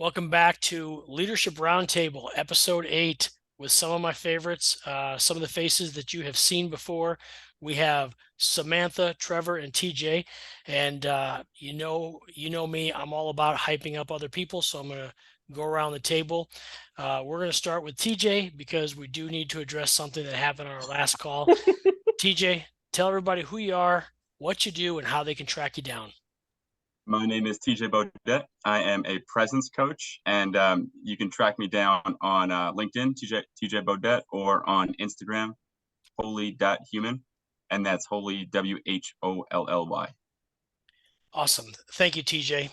Welcome back to Leadership Roundtable, episode 8, with some of my favorites, some of the faces that you have seen before. We have Samantha, Trevor, and TJ. And you know me, I'm all about hyping up other people, so I'm going to go around the table. We're going to start with TJ because we do need to address something that happened on our last call. TJ, tell everybody who you are, what you do, and how they can track you down. My name is TJ Baudet. I am a presence coach, and you can track me down on LinkedIn, TJ Baudet, or on Instagram, holy.human, and that's holy, WHOLLY. Awesome. Thank you, TJ.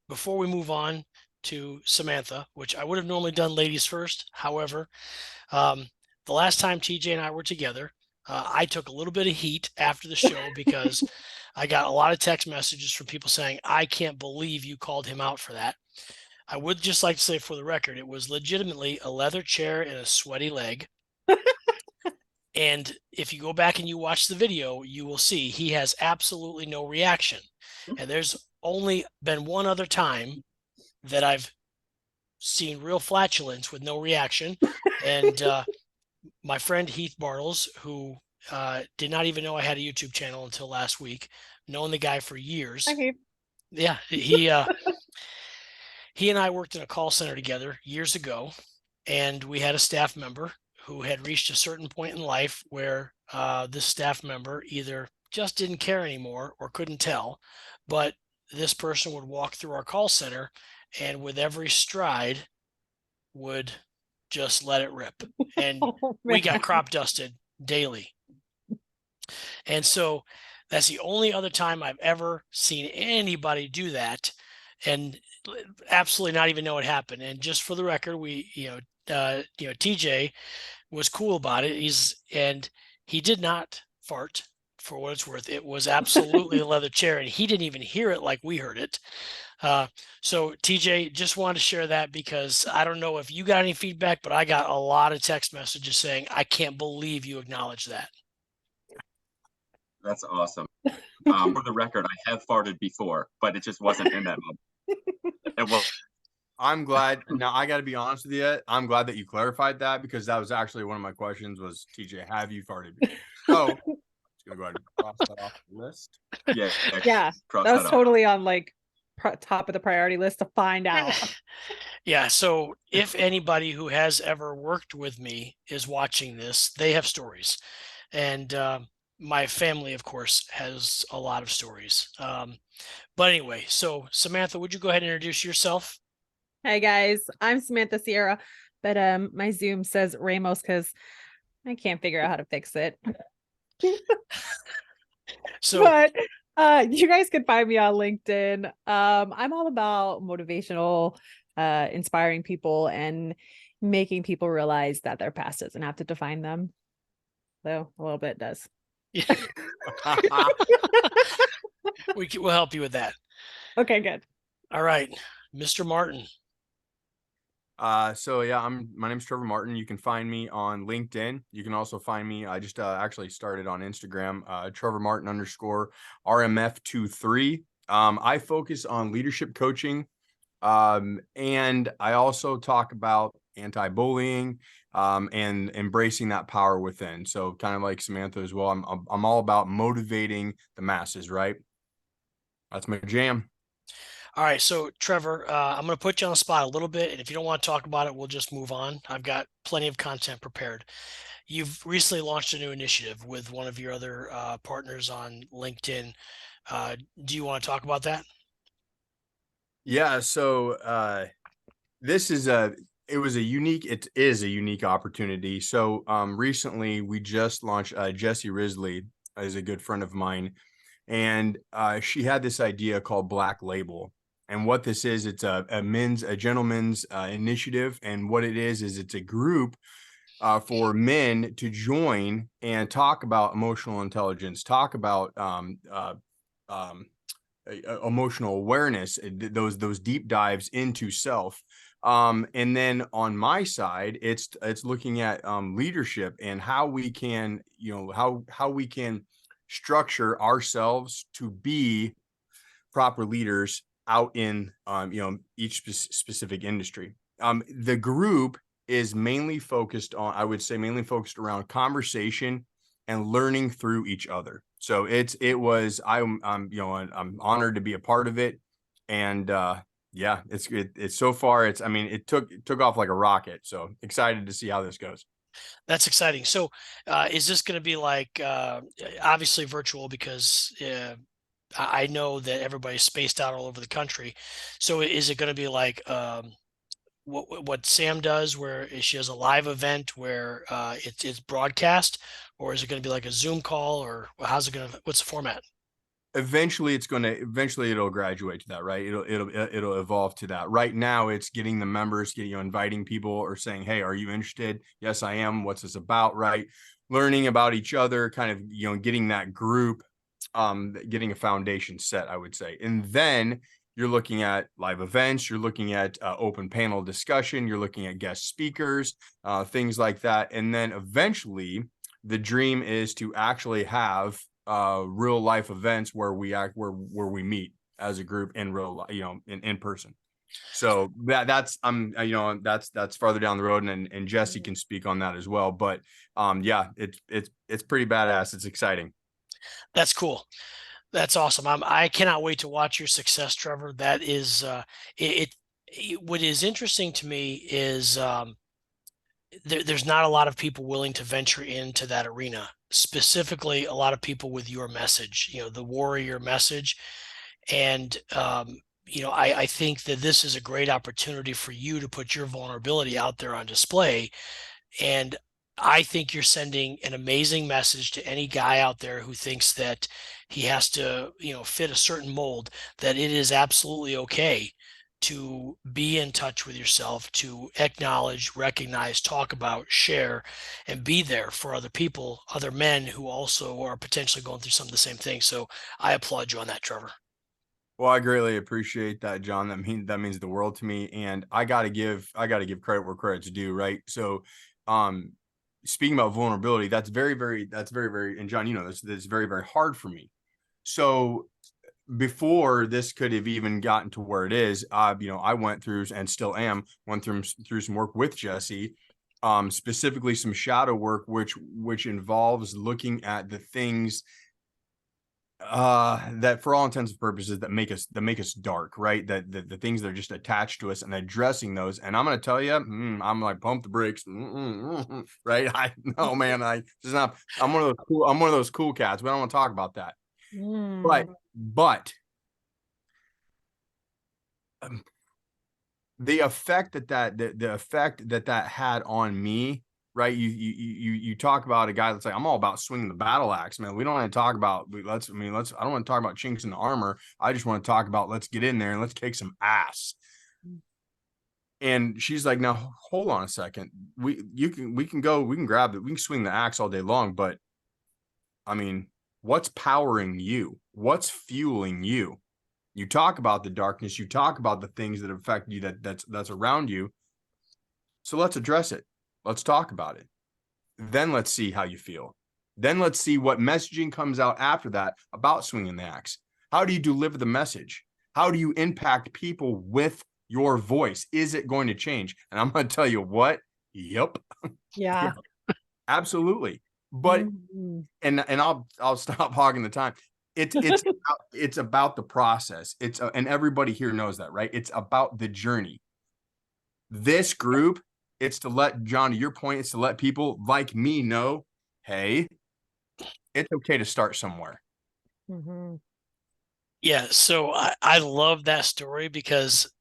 Before we move on to Samantha, which I would have normally done ladies first. However, um, the last time TJ and I were together, I took a little bit of heat after the show because I got a lot of text messages from people saying, I can't believe you called him out for that. I would just like to say for the record, it was legitimately a leather chair and a sweaty leg. And if you go back and you watch the video, you will see he has absolutely no reaction. And there's only been one other time that I've seen real flatulence with no reaction. And my friend Heath Bartles, who did not even know I had a YouTube channel until last week, known the guy for years. Okay. Yeah, he and I worked in a call center together years ago, and we had a staff member who had reached a certain point in life where this staff member either just didn't care anymore or couldn't tell, but this person would walk through our call center and with every stride would just let it rip. And Oh, we got man. crop dusted daily. And so that's the only other time I've ever seen anybody do that and absolutely not even know what happened. And just for the record, TJ was cool about it. He did not fart for what it's worth. It was absolutely a leather chair, and he didn't even hear it like we heard it. So TJ, just wanted to share that because I don't know if you got any feedback, but I got a lot of text messages saying, I can't believe you acknowledged that. That's awesome. For the record, I have farted before, but it just wasn't in that moment. Well, I'm glad. Now I got to be honest with you. I'm glad that you clarified that because that was actually one of my questions. Was TJ, have you farted before? So I'm just gonna go ahead and cross that off the list. yeah, Yeah, cross that was that off. totally on like top of the priority list to find out. Yeah, so if anybody who has ever worked with me is watching this, they have stories. And my family, of course, has a lot of stories. But anyway, so Samantha, would you go ahead and introduce yourself? Hey guys, I'm Samantha Sierra, but my Zoom says Ramos because I can't figure out how to fix it. So But you guys can find me on LinkedIn. I'm all about motivational, inspiring people and making people realize that their past doesn't have to define them. Though a little bit does. we'll help you with that. Okay, good. All right, Mr. Martin. So yeah, my name's Trevor Martin. You can find me on LinkedIn. You can also find me. I just actually started on Instagram, Trevor Martin _ RMF23. I focus on leadership coaching. And I also talk about anti-bullying, and embracing that power within. So kind of like Samantha as well. I'm all about motivating the masses, right? That's my jam. All right, so Trevor, I'm going to put you on the spot a little bit, and if you don't want to talk about it, we'll just move on. I've got plenty of content prepared. You've recently launched a new initiative with one of your other partners on LinkedIn. Do you want to talk about that? Yeah. So this is it is a unique opportunity. So recently we just launched, Jessie Risley is a good friend of mine, and she had this idea called Black Label. And what this is, it's a gentleman's initiative. And what it is it's a group for men to join and talk about emotional intelligence, talk about emotional awareness, those deep dives into self. And then on my side, it's looking at leadership and how we can, how we can structure ourselves to be proper leaders out in each specific industry. The group is mainly focused on, I would say, mainly focused around conversation and learning through each other. So I'm honored to be a part of it, and yeah, it's so far, I mean, it took off like a rocket. So excited to see how this goes. That's exciting. So, is this going to be like obviously virtual because I know that everybody's spaced out all over the country. So, is it going to be like what Sam does, where she has a live event where it's broadcast, or is it going to be like a Zoom call, or how's it going to? What's the format? Eventually it'll graduate to that, right? It'll evolve to that. Right now it's getting the members, inviting people or saying, hey, are you interested? Yes, I am. What's this about? Right. Learning about each other, kind of, getting that group, getting a foundation set, I would say. And then you're looking at live events, you're looking at open panel discussion, you're looking at guest speakers, things like that. And then eventually the dream is to actually have real life events where we meet as a group in real life, in person. So that's that's farther down the road, and Jesse can speak on that as well. But yeah, it's pretty badass. It's exciting. That's cool. That's awesome. I cannot wait to watch your success, Trevor. That is what is interesting to me is there's not a lot of people willing to venture into that arena, specifically a lot of people with your message, the warrior message. And I think that this is a great opportunity for you to put your vulnerability out there on display. And I think you're sending an amazing message to any guy out there who thinks that he has to, fit a certain mold, that it is absolutely okay to be in touch with yourself, to acknowledge, recognize, talk about, share, and be there for other people, other men who also are potentially going through some of the same things. So I applaud you on that, Trevor. Well, I greatly appreciate that, John. That means the world to me. And I gotta give credit where credit's due, right? So speaking about vulnerability, that's very, very, and John, that's very, very hard for me. So before this could have even gotten to where it is, I went through, and still went through some work with Jesse, specifically some shadow work, which involves looking at the things that for all intents and purposes that make us dark, right? That the things that are just attached to us, and addressing those. And I'm going to tell you, I'm like, pump the brakes, right? I know, man. I'm one of those cool cats. We don't want to talk about that. But the effect that had on me, right? You talk about a guy that's like, I'm all about swinging the battle axe, man. We don't want to talk about I don't want to talk about chinks in the armor. I just want to talk about, let's get in there and let's kick some ass. And she's like, now hold on a second. We can grab it. We can swing the axe all day long, but I mean, what's powering you? What's fueling you? You talk about the darkness, you talk about the things that affect you, that's around you. So let's address it. Let's talk about it. Then let's see how you feel. Then let's see what messaging comes out after that about swinging the axe. How do you deliver the message? How do you impact people with your voice? Is it going to change? And I'm going to tell you what. Yep. Yeah. Absolutely. But and I'll stop hogging the time. It's about the process. And everybody here knows that, right? It's about the journey. This group, it's to let, John, to your point, it's to let people like me know, hey, it's okay to start somewhere. Yeah. So I love that story because,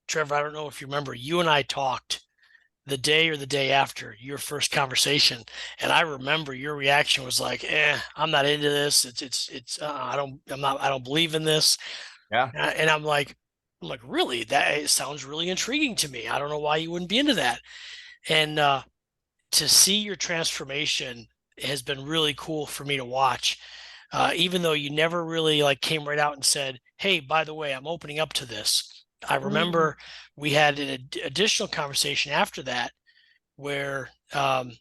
Trevor, I don't know if you remember, you and I talked the day or the day after your first conversation, and I remember your reaction was like, I'm not into this. I don't believe in this. Yeah. And I'm like, really? That sounds really intriguing to me. I don't know why you wouldn't be into that. And to see your transformation has been really cool for me to watch. Even though you never really came right out and said, hey, by the way, I'm opening up to this. I remember we had an additional conversation after that where, I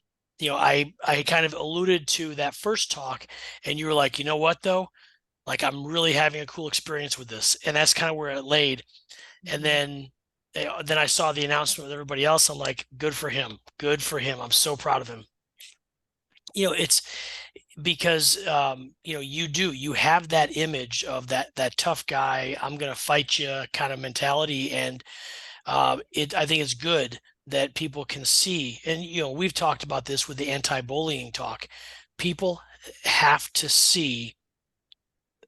kind of alluded to that first talk, and you were like, you know what, though, Like, I'm really having a cool experience with this. And that's kind of where it laid. And then I saw the announcement with everybody else. I'm like, good for him. Good for him. I'm so proud of him. It's because you have that image of that tough guy, I'm gonna fight you kind of mentality. And I think it's good that people can see. And we've talked about this with the anti-bullying talk. People have to see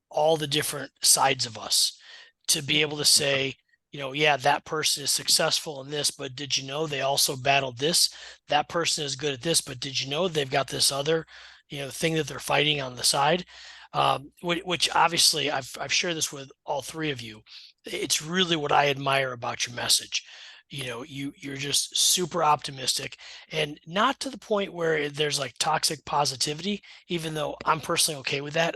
all the different sides of us to be able to say, yeah, that person is successful in this, but did you know they also battled this? That person is good at this, but did you know they've got this other, thing that they're fighting on the side? Which obviously I've shared this with all three of you. It's really what I admire about your message. You're just super optimistic, and not to the point where there's like toxic positivity, even though I'm personally okay with that.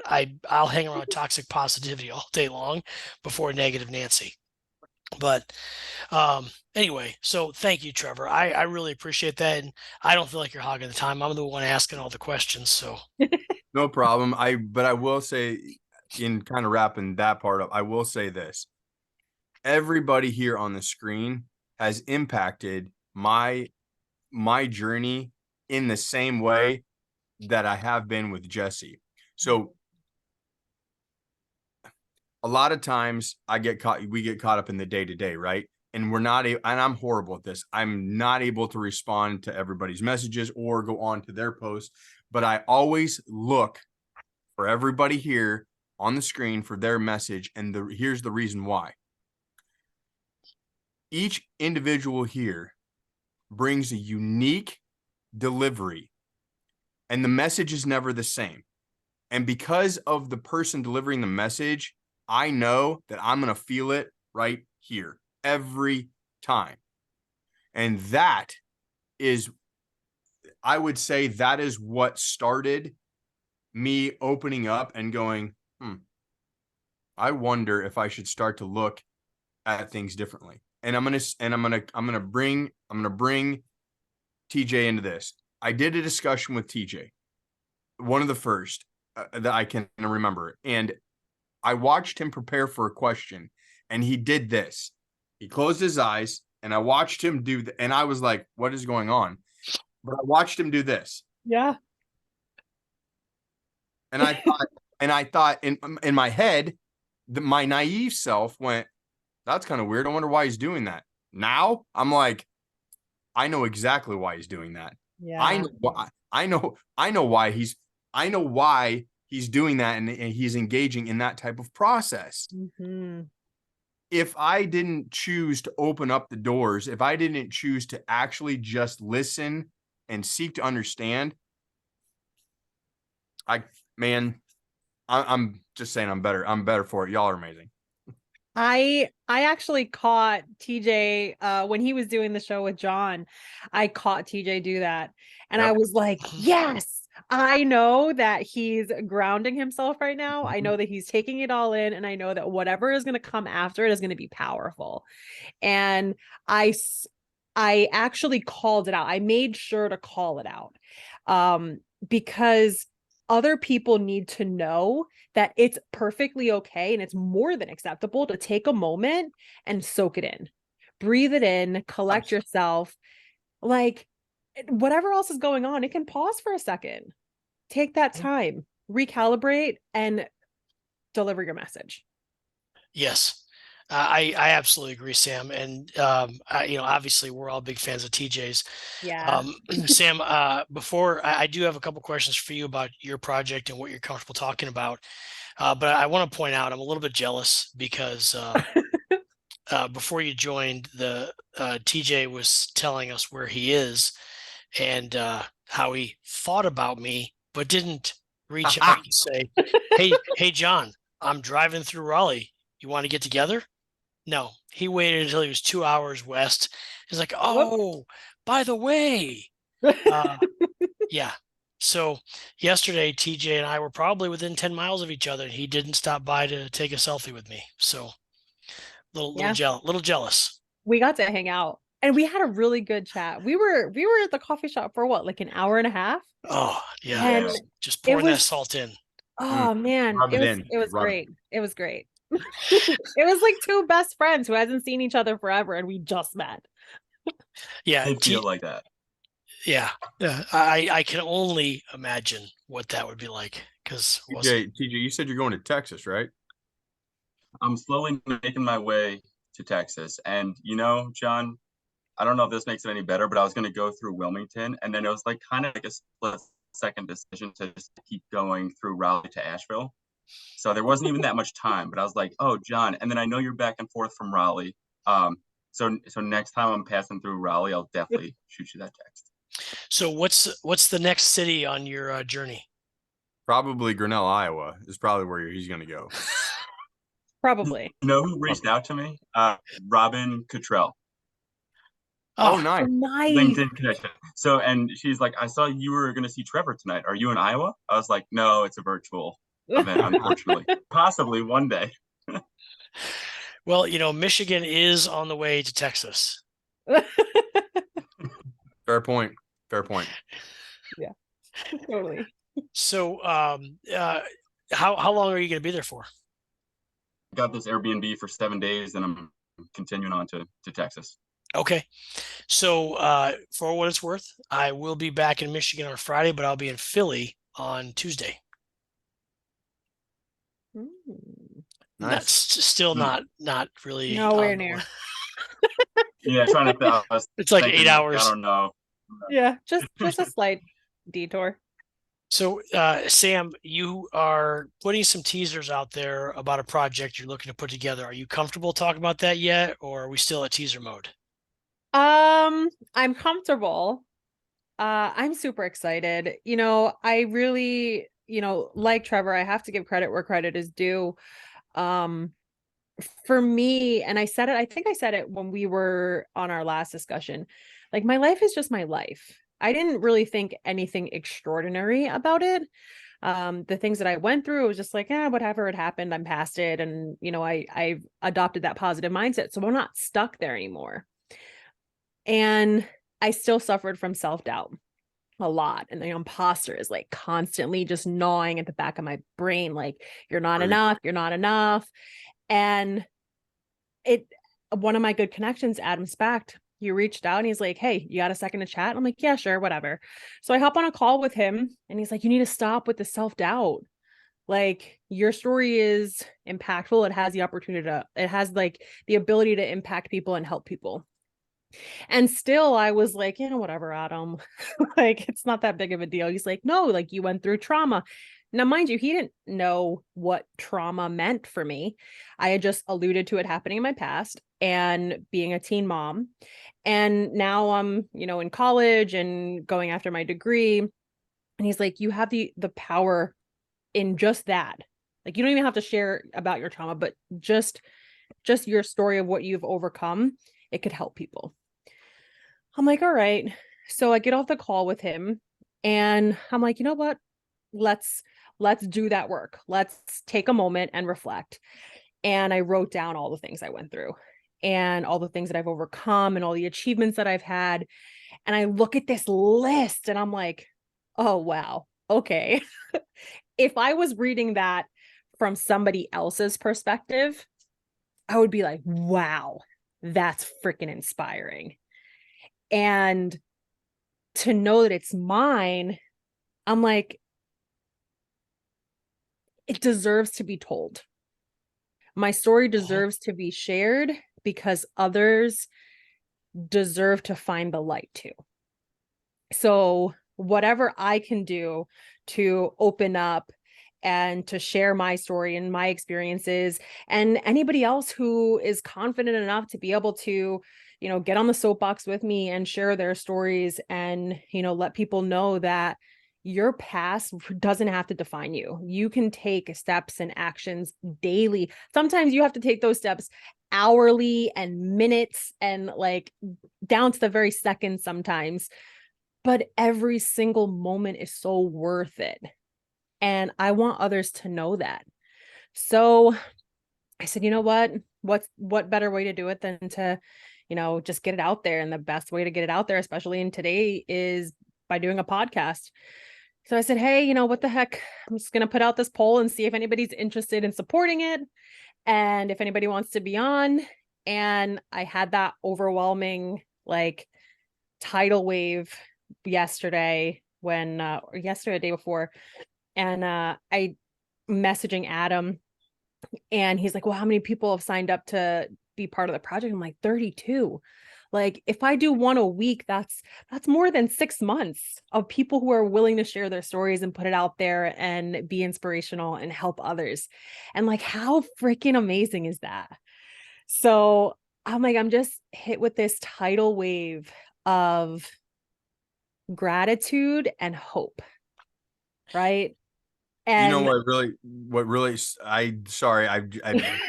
I'll hang around toxic positivity all day long before negative Nancy. But anyway, so thank you, Trevor. I really appreciate that. And I don't feel like you're hogging the time. I'm the one asking all the questions. So No problem. But I will say, in kind of wrapping that part up, I will say this. Everybody here on the screen has impacted my journey in the same way that I have been with Jesse. So a lot of times we get caught up in the day-to-day, right? And and I'm horrible at this. I'm not able to respond to everybody's messages or go on to their posts, but I always look for everybody here on the screen for their message. And here's the reason why. Each individual here brings a unique delivery, and the message is never the same. And because of the person delivering the message, I know that I'm going to feel it right here every time. And that is, I would say, that is what started me opening up and going, I wonder if I should start to look at things differently. And I'm gonna bring TJ into this. I did a discussion with TJ, one of the first that I can remember, and I watched him prepare for a question, and he did this. He closed his eyes, and I watched him do and I was like, "What is going on?" But I watched him do this. Yeah. And I thought in my head, my naive self went, "That's kind of weird. I wonder why he's doing that." Now I'm like, I know exactly why he's doing that. Yeah. I know why he's doing that, and he's engaging in that type of process. Mm-hmm. If I didn't choose to open up the doors, if I didn't choose to actually just listen and seek to understand, I'm just saying I'm better. I'm better for it. Y'all are amazing. I actually caught TJ when he was doing the show with John. I caught TJ do that, and I was like, yes, I know that he's grounding himself right now. I know that he's taking it all in, and I know that whatever is going to come after it is going to be powerful. And I actually called it out. I made sure to call it out because other people need to know that it's perfectly okay and it's more than acceptable to take a moment and soak it in, breathe it in, collect yourself. Like, whatever else is going on, it can pause for a second, take that time, recalibrate, and deliver your message. yes. I absolutely agree, Sam. And obviously we're all big fans of TJ's. Yeah. Sam, before I do have a couple questions for you about your project and what you're comfortable talking about. But I want to point out, I'm a little bit jealous because before you joined, the TJ was telling us where he is and how he thought about me, but didn't reach out and say, hey, John, I'm driving through Raleigh. You want to get together? No, he waited until he was 2 hours west. He's like, oh, by the way, yeah. So yesterday, TJ and I were probably within 10 miles of each other, and he didn't stop by to take a selfie with me. So little jealous. We got to hang out, and we had a really good chat. We were at the coffee shop for what, like an hour and a half? Oh yeah, And just pouring was, that salt in. Oh man, Rub it in. it was Rub it great. It was great. It was like two best friends who hasn't seen each other forever and we just met. Yeah, I feel like that. yeah, yeah. I can only imagine what that would be like because TJ, you said you're going to Texas, right? I'm slowly making my way to Texas. And John, I don't know if this makes it any better, but I was going to go through Wilmington, and then it was like kind of like a split second decision to just keep going through Raleigh to Asheville. So there wasn't even that much time, but I was like, oh, John, and then I know you're back and forth from Raleigh. So next time I'm passing through Raleigh, I'll definitely shoot you that text. So what's the next city on your journey? Probably Grinnell, Iowa is probably where he's going to go. Probably. You know who reached out to me? Robin Cottrell. Oh, Oh, nice. Nice. LinkedIn connection. So, and she's like, I saw you were going to see Trevor tonight. Are you in Iowa? I was like, no, it's a virtual event, unfortunately. Possibly one day. well, Michigan is on the way to Texas. Fair point. Fair point. Totally. So, how long are you going to be there for? Got this Airbnb for 7 days, and I'm continuing on to Texas. Okay. So, for what it's worth, I will be back in Michigan on Friday, but I'll be in Philly on Tuesday. Nice. That's still not really Nowhere on the near. way. Yeah, trying to. It's like 8 hours. I don't know. Yeah, just a slight detour. So, Sam, you are putting some teasers out there about a project you're looking to put together. Are you comfortable talking about that yet, or are we still at teaser mode? I'm comfortable. I'm super excited. I really, like Trevor, I have to give credit where credit is due. For me, and I think I said it when we were on our last discussion, like my life is just my life. I didn't really think anything extraordinary about it. The things that I went through, it was just like, whatever had happened, I'm past it. And, I've adopted that positive mindset. So I'm not stuck there anymore. And I still suffered from self-doubt a lot. And the imposter is like constantly just gnawing at the back of my brain. Like, you're not enough. You're not enough. And one of my good connections, Adam Spacht, he reached out and he's like, hey, you got a second to chat? I'm like, yeah, sure, whatever. So I hop on a call with him and he's like, you need to stop with the self-doubt. Like, your story is impactful. It has the ability to impact people and help people. And still I was like, whatever, Adam. Like, it's not that big of a deal. He's like, no, like, you went through trauma. Now, mind you, he didn't know what trauma meant for me. I had just alluded to it happening in my past and being a teen mom. And now I'm, in college and going after my degree. And he's like, you have the power in just that. Like, you don't even have to share about your trauma, but just your story of what you've overcome, it could help people. I'm like, all right. So I get off the call with him and I'm like, you know what? Let's do that work. Let's take a moment and reflect. And I wrote down all the things I went through and all the things that I've overcome and all the achievements that I've had. And I look at this list and I'm like, oh, wow. Okay. If I was reading that from somebody else's perspective, I would be like, wow, that's freaking inspiring. And to know that it's mine, I'm like, it deserves to be told. My story deserves to be shared because others deserve to find the light too. So whatever I can do to open up and to share my story and my experiences, and anybody else who is confident enough to be able to, get on the soapbox with me and share their stories and, let people know that your past doesn't have to define you. You can take steps and actions daily. Sometimes you have to take those steps hourly and minutes and like down to the very second sometimes. But every single moment is so worth it. And I want others to know that. So I said, you know what? What better way to do it than to, just get it out there. And the best way to get it out there, especially in today, is by doing a podcast. So I said, hey, what the heck? I'm just going to put out this poll and see if anybody's interested in supporting it and if anybody wants to be on. And I had that overwhelming tidal wave yesterday or yesterday, the day before. And I messaging Adam and he's like, well, how many people have signed up to be part of the project? I'm like, 32. Like if I do one a week, that's more than 6 months of people who are willing to share their stories and put it out there and be inspirational and help others. And like, how freaking amazing is that? So I'm like, I'm just hit with this tidal wave of gratitude and hope. Right. And sorry, I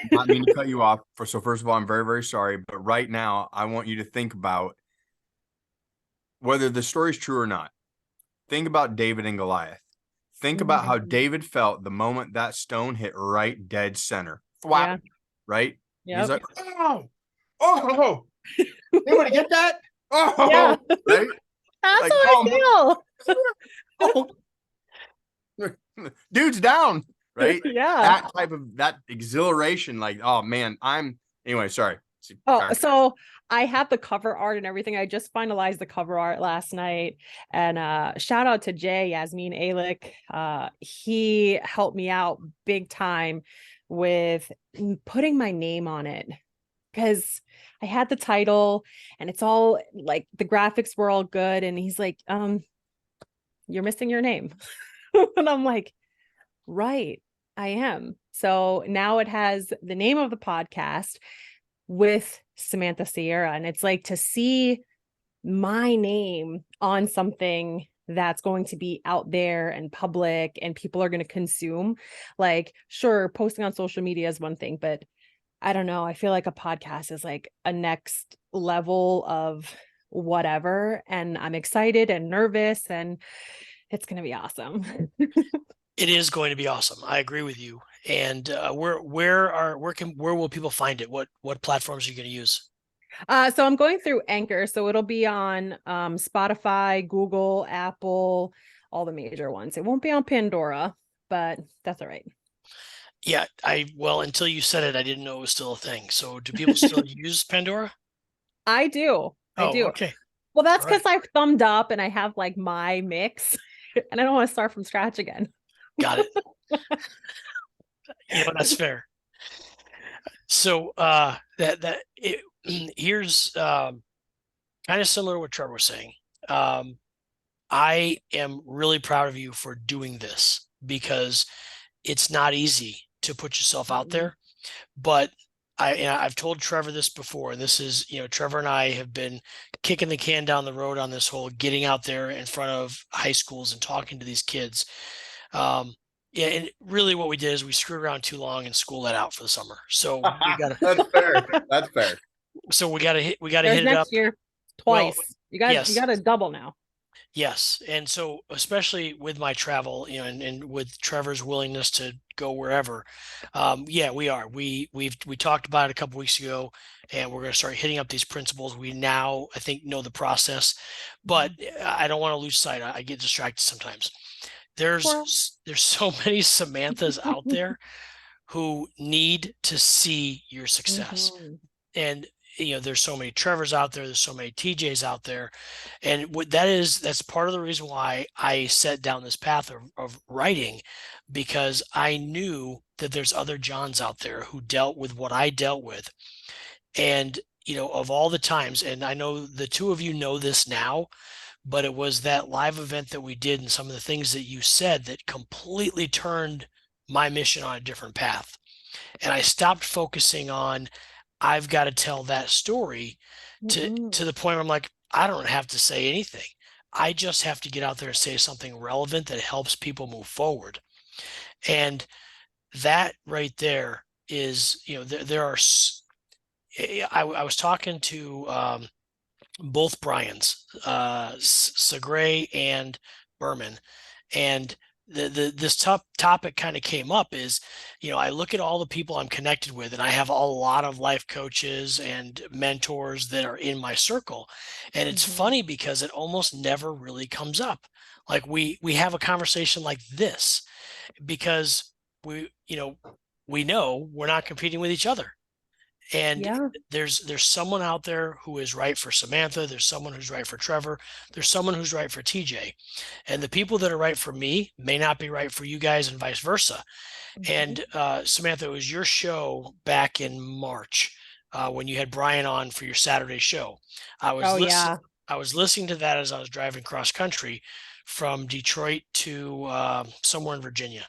not mean to cut you off. So first of all, I'm very, very sorry. But right now, I want you to think about whether the story is true or not. Think about David and Goliath. Think about how David felt the moment that stone hit right dead center. Yeah. Right? Yep. He's like, oh, anybody get that? Oh, yeah. Right? That's Like, how I feel. Oh, dude's down, right? Yeah. That exhilaration, like, oh man, anyway, sorry. Oh, so I have the cover art and everything. I just finalized the cover art last night. And shout out to Jay Yasmin Alik. He helped me out big time with putting my name on it, because I had the title and it's all like the graphics were all good. And he's like, you're missing your name. And I'm like, right, I am. So now it has the name of the podcast with Samantha Sierra. And it's like to see my name on something that's going to be out there and public and people are going to consume. Like, sure, posting on social media is one thing, but I don't know. I feel like a podcast is like a next level of whatever. And I'm excited and nervous and it's going to be awesome. It is going to be awesome. I agree with you. And where will people find it? What platforms are you going to use? So I'm going through Anchor, so it'll be on Spotify, Google, Apple, all the major ones. It won't be on Pandora, but that's all right. Yeah, until you said it, I didn't know it was still a thing. So do people still use Pandora? I do. I do. Okay. Well, that's because I've thumbed up and I have like my mix and I don't want to start from scratch again. Got it. That's fair. So here's kind of similar to what Trevor was saying. I am really proud of you for doing this because it's not easy to put yourself out there. But I've told Trevor this before, and this is, Trevor and I have been kicking the can down the road on this whole getting out there in front of high schools and talking to these kids. Yeah, and really what we did is we screwed around too long and school let out for the summer. So we got That's fair. That's fair. So we got to hit it up next year twice. Well, you got yes. to double now. Yes. And so especially with my travel, and with Trevor's willingness to go wherever, yeah, we are. We talked about it a couple weeks ago, and we're going to start hitting up these principles. We now, I think, know the process, but I don't want to lose sight. I get distracted sometimes. There's so many Samanthas out there who need to see your success. And there's so many Trevors out there, there's so many TJs out there. And that's part of the reason why I set down this path of writing, because I knew that there's other Johns out there who dealt with what I dealt with. And of all the times, and I know the two of you know this now, but it was that live event that we did and some of the things that you said that completely turned my mission on a different path. And I stopped focusing on, I've got to tell that story to the point where I'm like, I don't have to say anything. I just have to get out there and say something relevant that helps people move forward. And that right there is, there are, I was talking to both Brians, Segre and Berman, and this topic kind of came up is, I look at all the people I'm connected with, and I have a lot of life coaches and mentors that are in my circle. And it's Mhm. funny because it almost never really comes up. Like we have a conversation like this because we know we're not competing with each other. And Yeah. there's someone out there who is right for Samantha. There's someone who's right for Trevor. There's someone who's right for TJ. And the people that are right for me may not be right for you guys, and vice versa. Mhm. And Samantha, it was your show back in March when you had Brian on for your Saturday show. I was Oh yeah. I was listening to that as I was driving cross country from Detroit to somewhere in Virginia.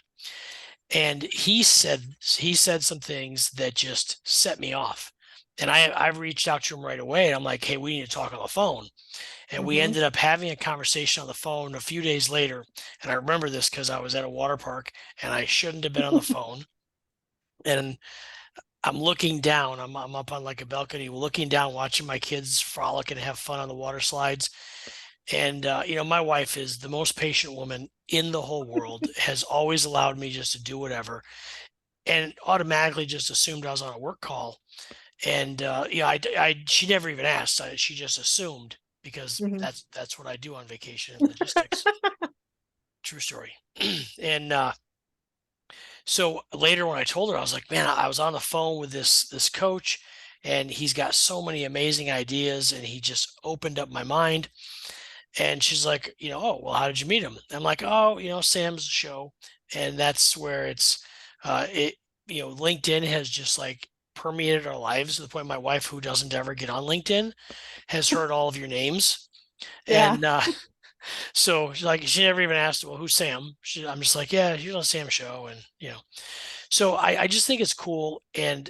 And he said some things that just set me off. And I reached out to him right away, and I'm like, hey, we need to talk on the phone. And we Mhm. ended up having a conversation on the phone a few days later. And I remember this because I was at a water park and I shouldn't have been on the phone. And I'm looking down. I'm up on like a balcony, looking down, watching my kids frolic and have fun on the water slides. And my wife is the most patient woman in the whole world, has always allowed me just to do whatever, and automatically just assumed I was on a work call. And she never even asked. She just assumed, because Mhm. that's what I do on vacation in logistics. True story. And so later when I told her, I was like, man, I was on the phone with this coach, and he's got so many amazing ideas, and he just opened up my mind. And she's like, oh, well, how did you meet him? I'm like, oh, Sam's show. And that's where LinkedIn has just like permeated our lives to the point my wife, who doesn't ever get on LinkedIn, has heard all of your names. Yeah. And so she's like, she never even asked, well, who's Sam? I'm just like, yeah, she's on Sam's show. And, so I just think it's cool. And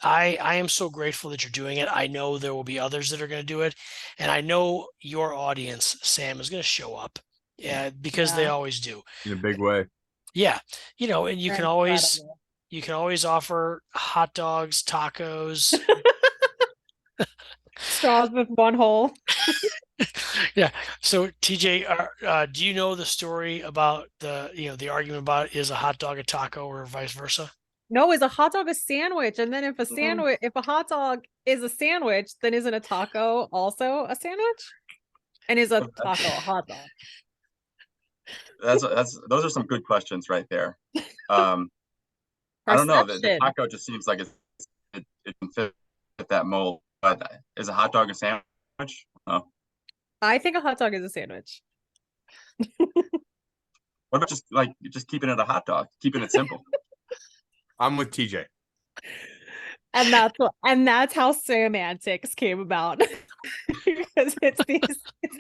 I am so grateful that you're doing it. I know there will be others that are going to do it. And I know your audience, Sam, is going to show up. Yeah, because they Yeah. always do. In a big way. Yeah. And They're incredible. you can always offer hot dogs, tacos. Straws with one hole. Yeah. So TJ, do you know the story about the argument about is a hot dog a taco or vice versa? No, is a hot dog a sandwich? And then Mhm. if a hot dog is a sandwich, then isn't a taco also a sandwich? And is a taco a hot dog? Those are some good questions right there. I don't know. The Perception. taco just seems like it can fit that mold. But is a hot dog a sandwich? Oh. I think a hot dog is a sandwich. What about just keeping it a hot dog, keeping it simple? I'm with TJ. And that's how semantics came about. Because it's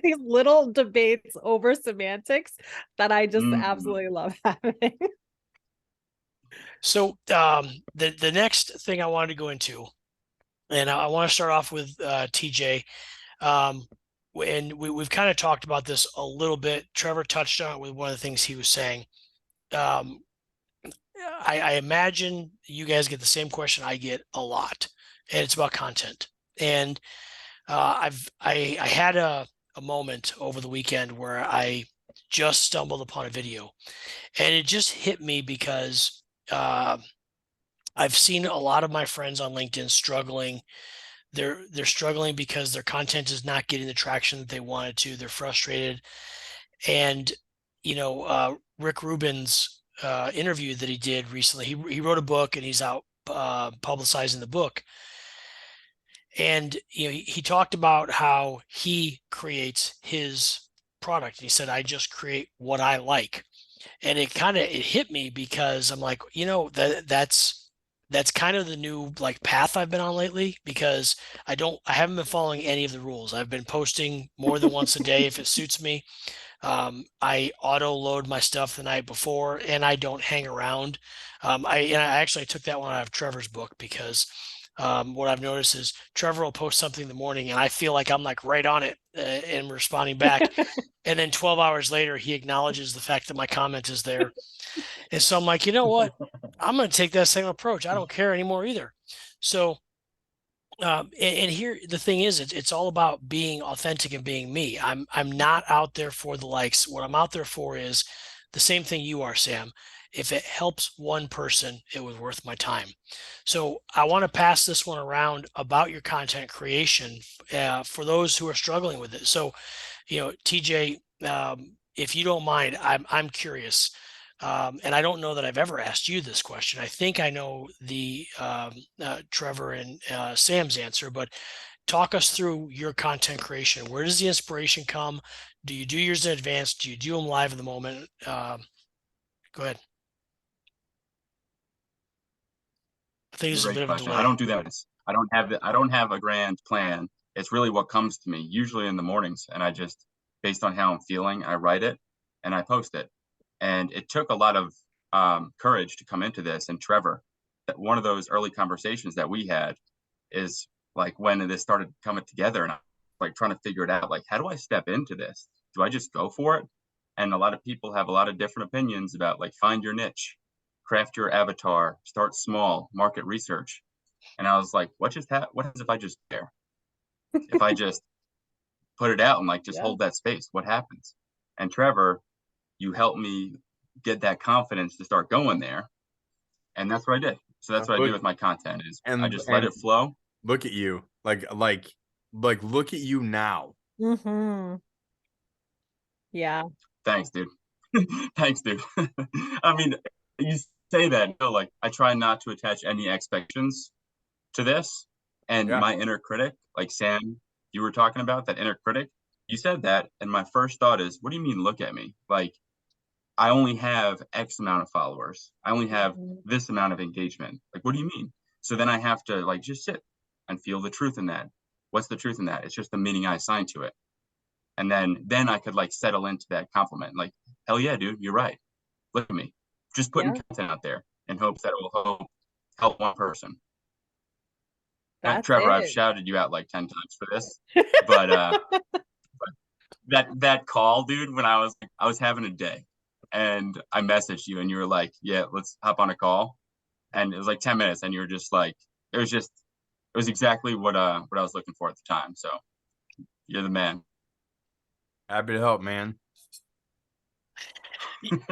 these little debates over semantics that I just Mhm. absolutely love having. So the next thing I wanted to go into, and I want to start off with TJ. And we've kind of talked about this a little bit. Trevor touched on it with one of the things he was saying. Um, I imagine you guys get the same question I get a lot, and it's about content. And I had a moment over the weekend where I just stumbled upon a video, and it just hit me because I've seen a lot of my friends on LinkedIn struggling. They're struggling because their content is not getting the traction that they wanted to. They're frustrated. And Rick Rubin's interview that he did recently, he wrote a book, and he's out publicizing the book. And he talked about how he creates his product. He said, I just create what I like. And it hit me because I'm like, that's kind of the new like path I've been on lately, because I haven't been following any of the rules. I've been posting more than once a day if it suits me. I auto load my stuff the night before, and I don't hang around. I actually took that one out of Trevor's book, because what I've noticed is Trevor will post something in the morning, and I feel like I'm like right on it and responding back. And then 12 hours later, he acknowledges the fact that my comment is there. And so I'm like, you know what? I'm going to take that same approach. I don't care anymore either. So, and here the thing is, it's all about being authentic and being me. I'm not out there for the likes. What I'm out there for is the same thing you are, Sam. If it helps one person, it was worth my time. So I want to pass this one around about your content creation for those who are struggling with it. So, TJ, if you don't mind, I'm curious. And I don't know that I've ever asked you this question. I think I know the Trevor and Sam's answer, but talk us through your content creation. Where does the inspiration come? Do you do yours in advance? Do you do them live at the moment? Go ahead. I think there's a Great bit of a question. delay. I don't do that. I don't have a grand plan. It's really what comes to me, usually in the mornings. And I just, based on how I'm feeling, I write it and I post it. And it took a lot of courage to come into this. And Trevor, that one of those early conversations that we had is like when this started coming together, and I'm like trying to figure it out, like, how do I step into this? Do I just go for it? And a lot of people have a lot of different opinions about, like, find your niche, craft your avatar, start small, market research. And I was like, what happens if I just care? If I just put it out and like just Yeah. hold that space, what happens? And Trevor, you helped me get that confidence to start going there. And that's what I did. So that's what I do with my content is I just let it flow. Look at you. Like look at you now. Mm-hmm. Yeah. Thanks, dude. Thanks, dude. I mean, you say that, like, I try not to attach any expectations to this. And Yeah. my inner critic, like Sam, you were talking about that inner critic, you said that. And my first thought is, what do you mean, look at me? Like, I only have X amount of followers. I only have this amount of engagement. Like, what do you mean? So then I have to like just sit and feel the truth in that. What's the truth in that? It's just the meaning I assign to it. And then I could like settle into that compliment. Like, hell yeah, dude, you're right. Look at me. Just putting content out there in hopes that it will help one person. That's Trevor, I've it. shouted you out like 10 times for this, but that call, dude, when I was having a day and I messaged you and you were like, yeah, let's hop on a call. And it was like 10 minutes and you were just like, it was exactly what I was looking for at the time. So you're the man. Happy to help, man.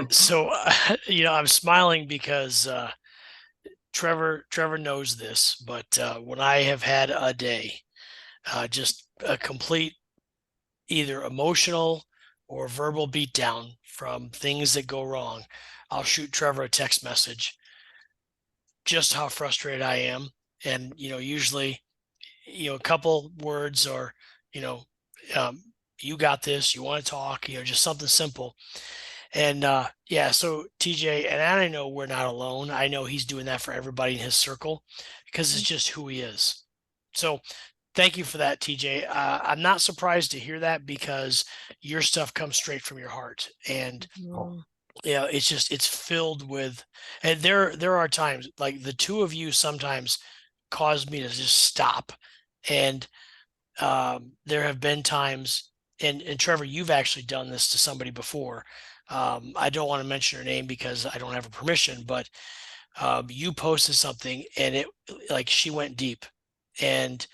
So, I'm smiling because Trevor knows this, but when I have had a day, just a complete either emotional or verbal beatdown from things that go wrong, I'll shoot Trevor a text message just how frustrated I am. And, usually, a couple words or, you got this, you want to talk, just something simple. And so TJ, and I know we're not alone. I know he's doing that for everybody in his circle because it's just who he is. So thank you for that, TJ. I'm not surprised to hear that because your stuff comes straight from your heart. And it's filled with, and there are times like the two of you sometimes cause me to just stop. And there have been times, and Trevor, you've actually done this to somebody before. I don't want to mention her name because I don't have her permission, but you posted something and it like she went deep. And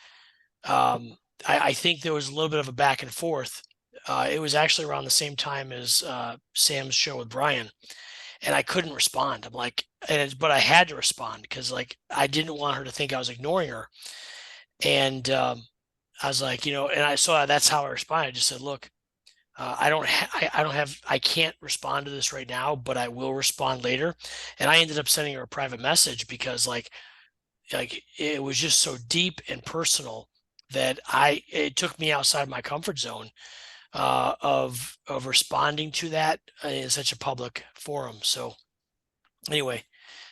I think there was a little bit of a back and forth. It was actually around the same time as Sam's show with Brian. And I couldn't respond. I'm like, but I had to respond because like I didn't want her to think I was ignoring her. And I was like, and I saw that's how I responded. I just said, look, I can't respond to this right now, but I will respond later. And I ended up sending her a private message because like it was just so deep and personal that it took me outside my comfort zone of responding to that in such a public forum. So anyway,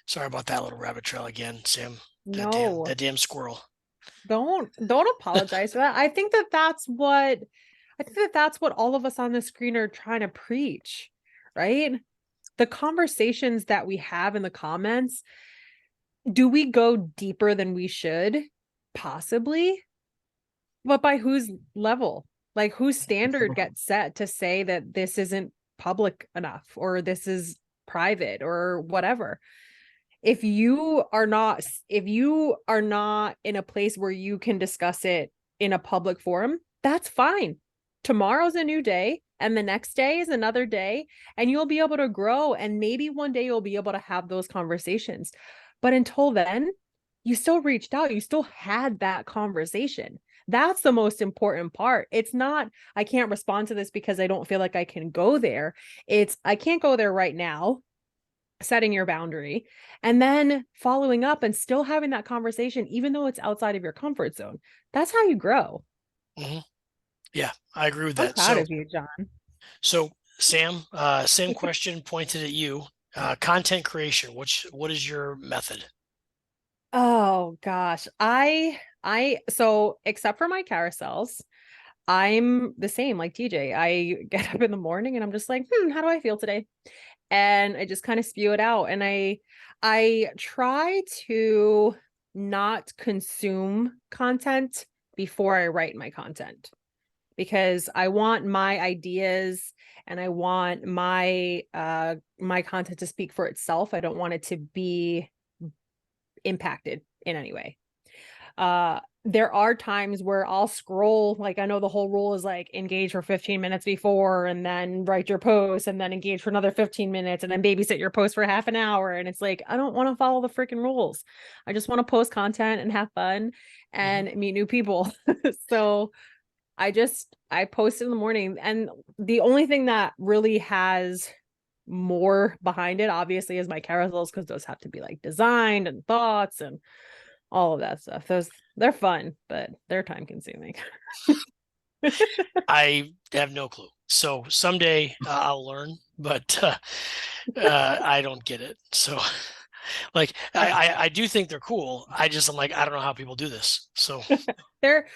sorry about that little rabbit trail again, Sam. That damn squirrel. Don't apologize for that. I think that's what all of us on the screen are trying to preach, right? The conversations that we have in the comments, do we go deeper than we should? Possibly. But by whose level? Like whose standard gets set to say that this isn't public enough or this is private or whatever? If you are not in a place where you can discuss it in a public forum, that's fine. Tomorrow's a new day. And the next day is another day, and you'll be able to grow. And maybe one day you'll be able to have those conversations. But until then, you still reached out, you still had that conversation. That's the most important part. It's not, I can't respond to this because I don't feel like I can go there. It's, I can't go there right now. Setting your boundary and then following up and still having that conversation, even though it's outside of your comfort zone. That's how you grow. Mhm. Yeah, I agree with I'm that. proud of you, John. So Sam, same question pointed at you. Content creation. What is your method? Oh gosh. So except for my carousels, I'm the same like TJ. I get up in the morning and I'm just like, how do I feel today? And I just kind of spew it out. And I try to not consume content before I write my content, because I want my ideas and I want my content to speak for itself. I don't want it to be impacted in any way. There are times where I'll scroll, like I know the whole rule is like engage for 15 minutes before and then write your post and then engage for another 15 minutes and then babysit your post for half an hour. And it's like, I don't want to follow the freaking rules. I just want to post content and have fun and meet new people. So I post in the morning, and the only thing that really has more behind it obviously is my carousels, because those have to be like designed and thoughts and all of that stuff. They're fun, but they're time consuming. I have no clue. So someday I'll learn, but I don't get it. So like I do think they're cool. I'm like, I don't know how people do this. So They're,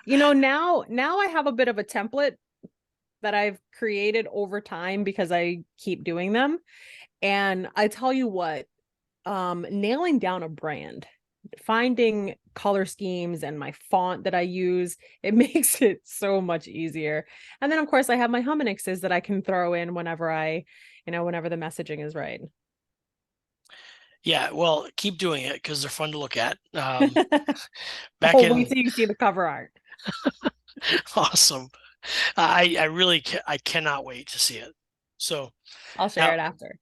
now I have a bit of a template that I've created over time because I keep doing them. And I tell you what, nailing down a brand, finding color schemes and my font that I use, it makes it so much easier. And then of course I have my Huminixes that I can throw in whenever whenever the messaging is right. yeah, well, keep doing it because they're fun to look at. Back Oh, in wait till you see the cover art. awesome. I really I cannot wait to see it. So I'll share it after.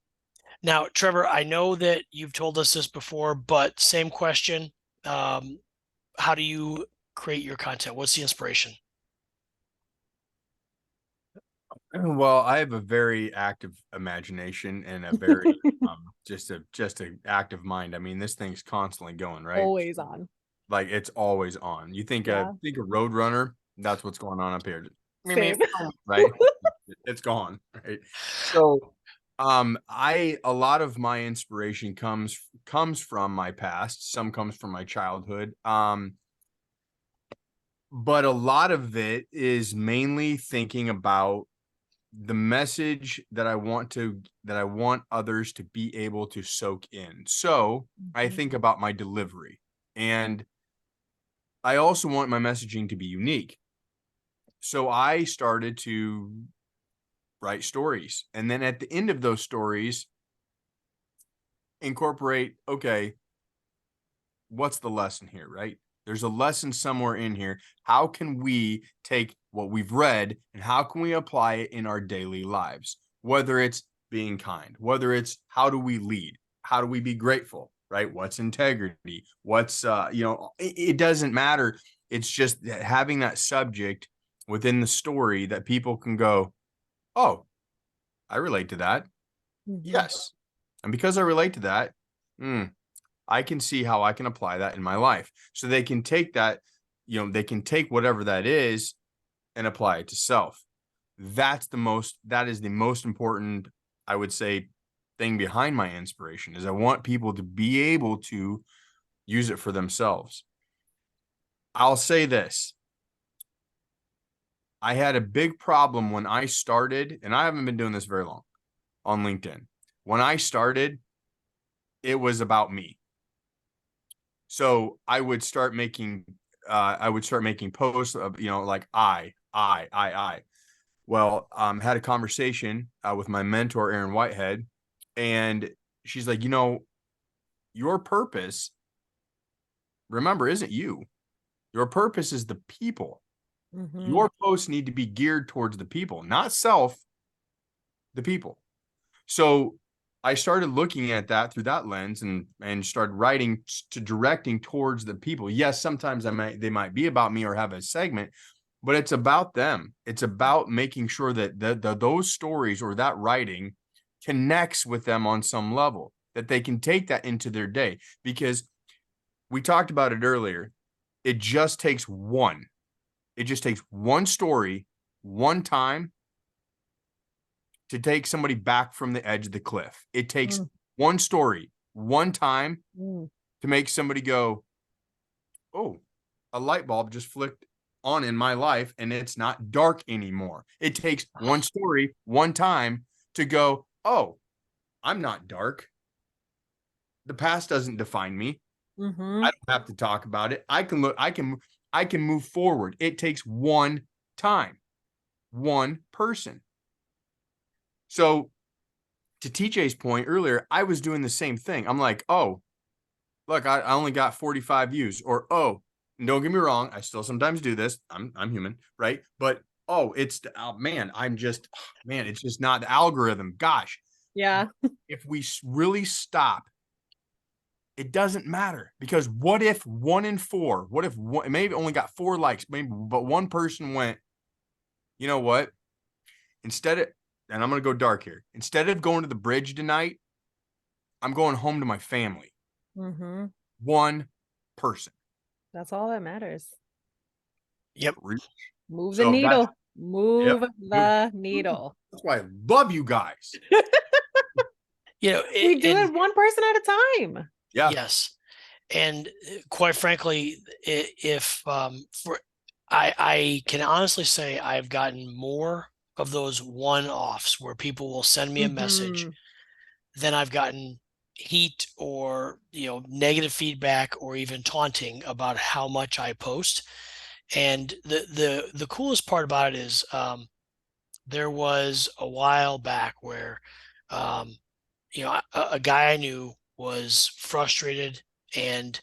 now, Trevor, I know that you've told us this before, but same question. How do you create your content? What's the inspiration? Well, I have a very active imagination and a very just a active mind. I mean, this thing's constantly going, right? Always on. Like it's always on. You think Yeah. think a Roadrunner, that's what's going on up here. Same. Right? It's gone, right? So a lot of my inspiration comes from my past, some comes from my childhood. But a lot of it is mainly thinking about the message that I want others to be able to soak in. So I think about my delivery, and I also want my messaging to be unique. So I started to write stories, and then at the end of those stories, incorporate, okay, what's the lesson here, right? There's a lesson somewhere in here. How can we take what we've read and how can we apply it in our daily lives? Whether it's being kind, whether it's how do we lead? How do we be grateful, right? What's integrity? What's, it doesn't matter. It's just having that subject within the story that people can go, oh, I relate to that. Yes. And because I relate to that, I can see how I can apply that in my life. So they can take that, they can take whatever that is and apply it to self. That is the most important, I would say, thing behind my inspiration is I want people to be able to use it for themselves. I'll say this. I had a big problem when I started, and I haven't been doing this very long on LinkedIn. When I started, it was about me. So I would start making posts of, like I. Well, had a conversation with my mentor, Erin Whitehead, and she's like, your purpose, remember, isn't you. Your purpose is the people. Mhm. Your posts need to be geared towards the people, not self, the people. So I started looking at that through that lens and started writing to directing towards the people. Yes, sometimes they might be about me or have a segment, but it's about them. It's about making sure that those stories or that writing connects with them on some level, that they can take that into their day. Because we talked about it earlier. It just takes one. It just takes one story, one time to take somebody back from the edge of the cliff. It takes one story, one time to make somebody go, oh, a light bulb just flicked on in my life and it's not dark anymore. It takes one story, one time to go, oh, I'm not dark. The past doesn't define me. I don't have to talk about it. I can move forward. It takes one time, one person. So to TJ's point earlier, I was doing the same thing. I'm like, oh, look, I only got 45 views, or oh, don't get me wrong, I still sometimes do this. I'm human, right? But oh, it's man, it's just not the algorithm. Gosh, Yeah. if we really stop, it doesn't matter, because what if 1 in 4? What if maybe only got 4 likes, maybe, but one person went, you know what? Instead of, and I'm gonna go dark here. Instead of going to the bridge tonight, I'm going home to my family. One person. That's all that matters. Yep. Move So the that's- needle. Move Yep. the needle. That's why I love you guys. You know, We do it one person at a time. Yeah. yes. And quite frankly, if I can honestly say I've gotten more of those one-offs where people will send me a message than I've gotten heat or, you know, negative feedback or even taunting about how much I post. And the coolest part about it is there was a while back where you know, a guy I knew was frustrated and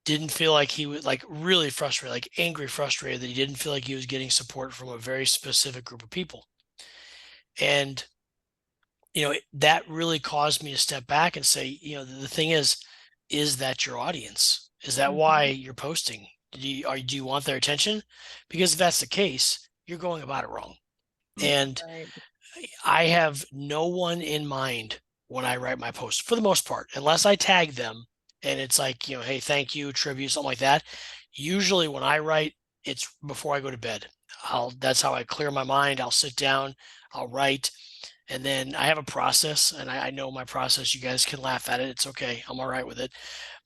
didn't feel like he was, like, really frustrated, like angry, frustrated that he didn't feel like he was getting support from a very specific group of people. And, you know, that really caused me to step back and say, you know, the thing is that your audience? Is that why you're posting? Do you want their attention? Because if that's the case, you're going about it wrong. And Right. I have no one in mind when I write my post, for the most part, unless I tag them and it's like, you know, hey, thank you, tribute, something like that. Usually when I write, it's before I go to bed. That's how I clear my mind. I'll sit down, I'll write, and then I have a process, and I know my process. You guys can laugh at it. It's okay. I'm all right with it.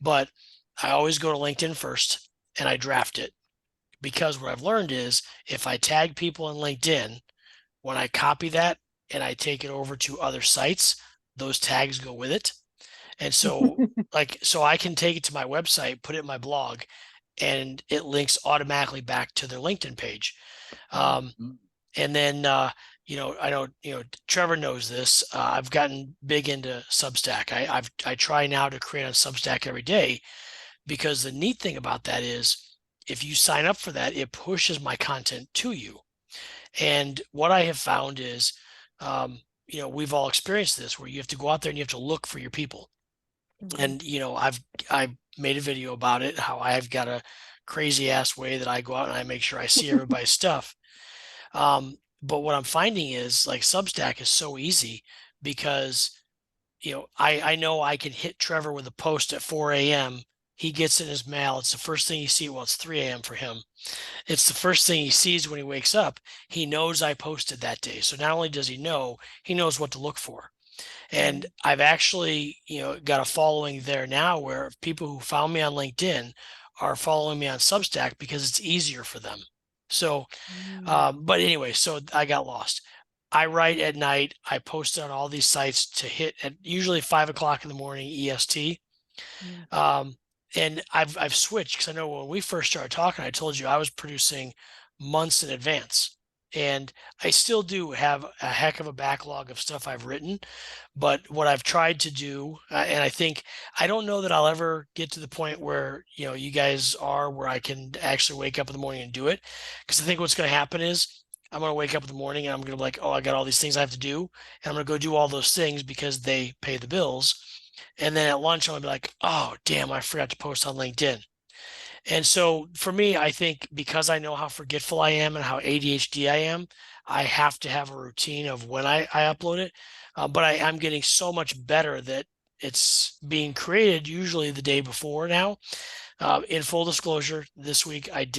But I always go to LinkedIn first and I draft it, because what I've learned is if I tag people in LinkedIn, when I copy that and I take it over to other sites, those tags go with it. And so so I can take it to my website, put it in my blog, and it links automatically back to their LinkedIn page. And then, you know, I know, you know, Trevor knows this. I've gotten big into Substack. I try now to create on Substack every day, because the neat thing about that is if you sign up for that, it pushes my content to you. And what I have found is, you know, we've all experienced this where you have to go out there and you have to look for your people. And, you know, I made a video about it, how I've got a crazy ass way that I go out and I make sure I see everybody's stuff. But what I'm finding is, like, Substack is so easy because, you know, I know I can hit Trevor with a post at 4 a.m. He gets in his mail. It's the first thing he sees. Well, it's 3 a.m. for him. It's the first thing he sees when he wakes up. He knows I posted that day. So not only does he know, he knows what to look for. And I've actually, you know, got a following there now where people who found me on LinkedIn are following me on Substack because it's easier for them. So, but anyway, so I got lost. I write at night. I post on all these sites to hit at usually 5 o'clock in the morning EST. And I've switched because I know when we first started talking, I told you I was producing months in advance. And I still do have a heck of a backlog of stuff I've written, but what I've tried to do, and I think I don't know that I'll ever get to the point where, you know, you guys are, where I can actually wake up in the morning and do it. Because I think what's going to happen is I'm going to wake up in the morning and I'm going to be like, oh, I got all these things I have to do. And I'm going to go do all those things because they pay the bills. And then at lunch, I'm going to be like, oh, damn, I forgot to post on LinkedIn. And so for me, I think because I know how forgetful I am and how ADHD I am, I have to have a routine of when I upload it. But I'm getting so much better that it's being created usually the day before now. In full disclosure, this week I'd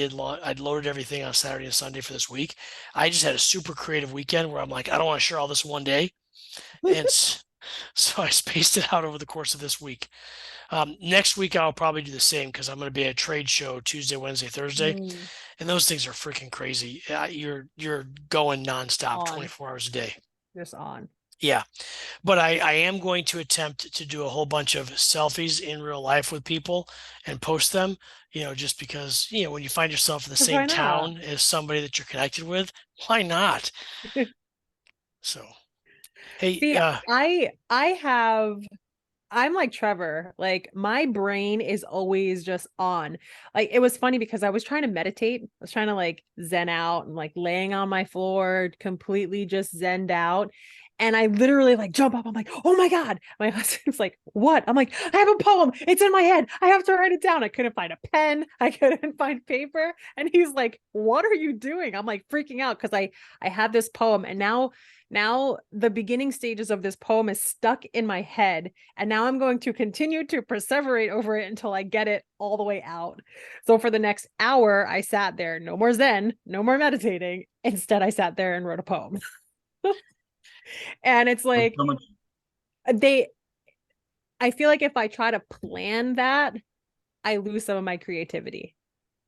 loaded everything on Saturday and Sunday for this week. I just had a super creative weekend where I'm like, I don't want to share all this in one day. And so I spaced it out over the course of this week. Next week I'll probably do the same because I'm going to be at a trade show Tuesday, Wednesday, Thursday, Mm, and those things are freaking crazy. You're going nonstop, On. 24 hours a day. just on. Yeah, but I am going to attempt to do a whole bunch of selfies in real life with people and post them. You know, just because, you know, when you find yourself in the 'Cause why same not? town as somebody that you're connected with, why not? So, hey, See, I'm like Trevor. Like my brain is always just on. Like it was funny because I was trying to meditate. I was trying to like zen out and like laying on my floor, completely just zenned out. And I literally like jump up. I'm like, oh my God. My husband's like, what? I'm like, I have a poem. It's in my head. I have to write it down. I couldn't find a pen. I couldn't find paper. And he's like, what are you doing? I'm like freaking out because I have this poem. And now the beginning stages of this poem is stuck in my head. And now I'm going to continue to perseverate over it until I get it all the way out. So for the next hour, I sat there, no more Zen, no more meditating. Instead, I sat there and wrote a poem. And it's like So much I feel like if I try to plan that, I lose some of my creativity.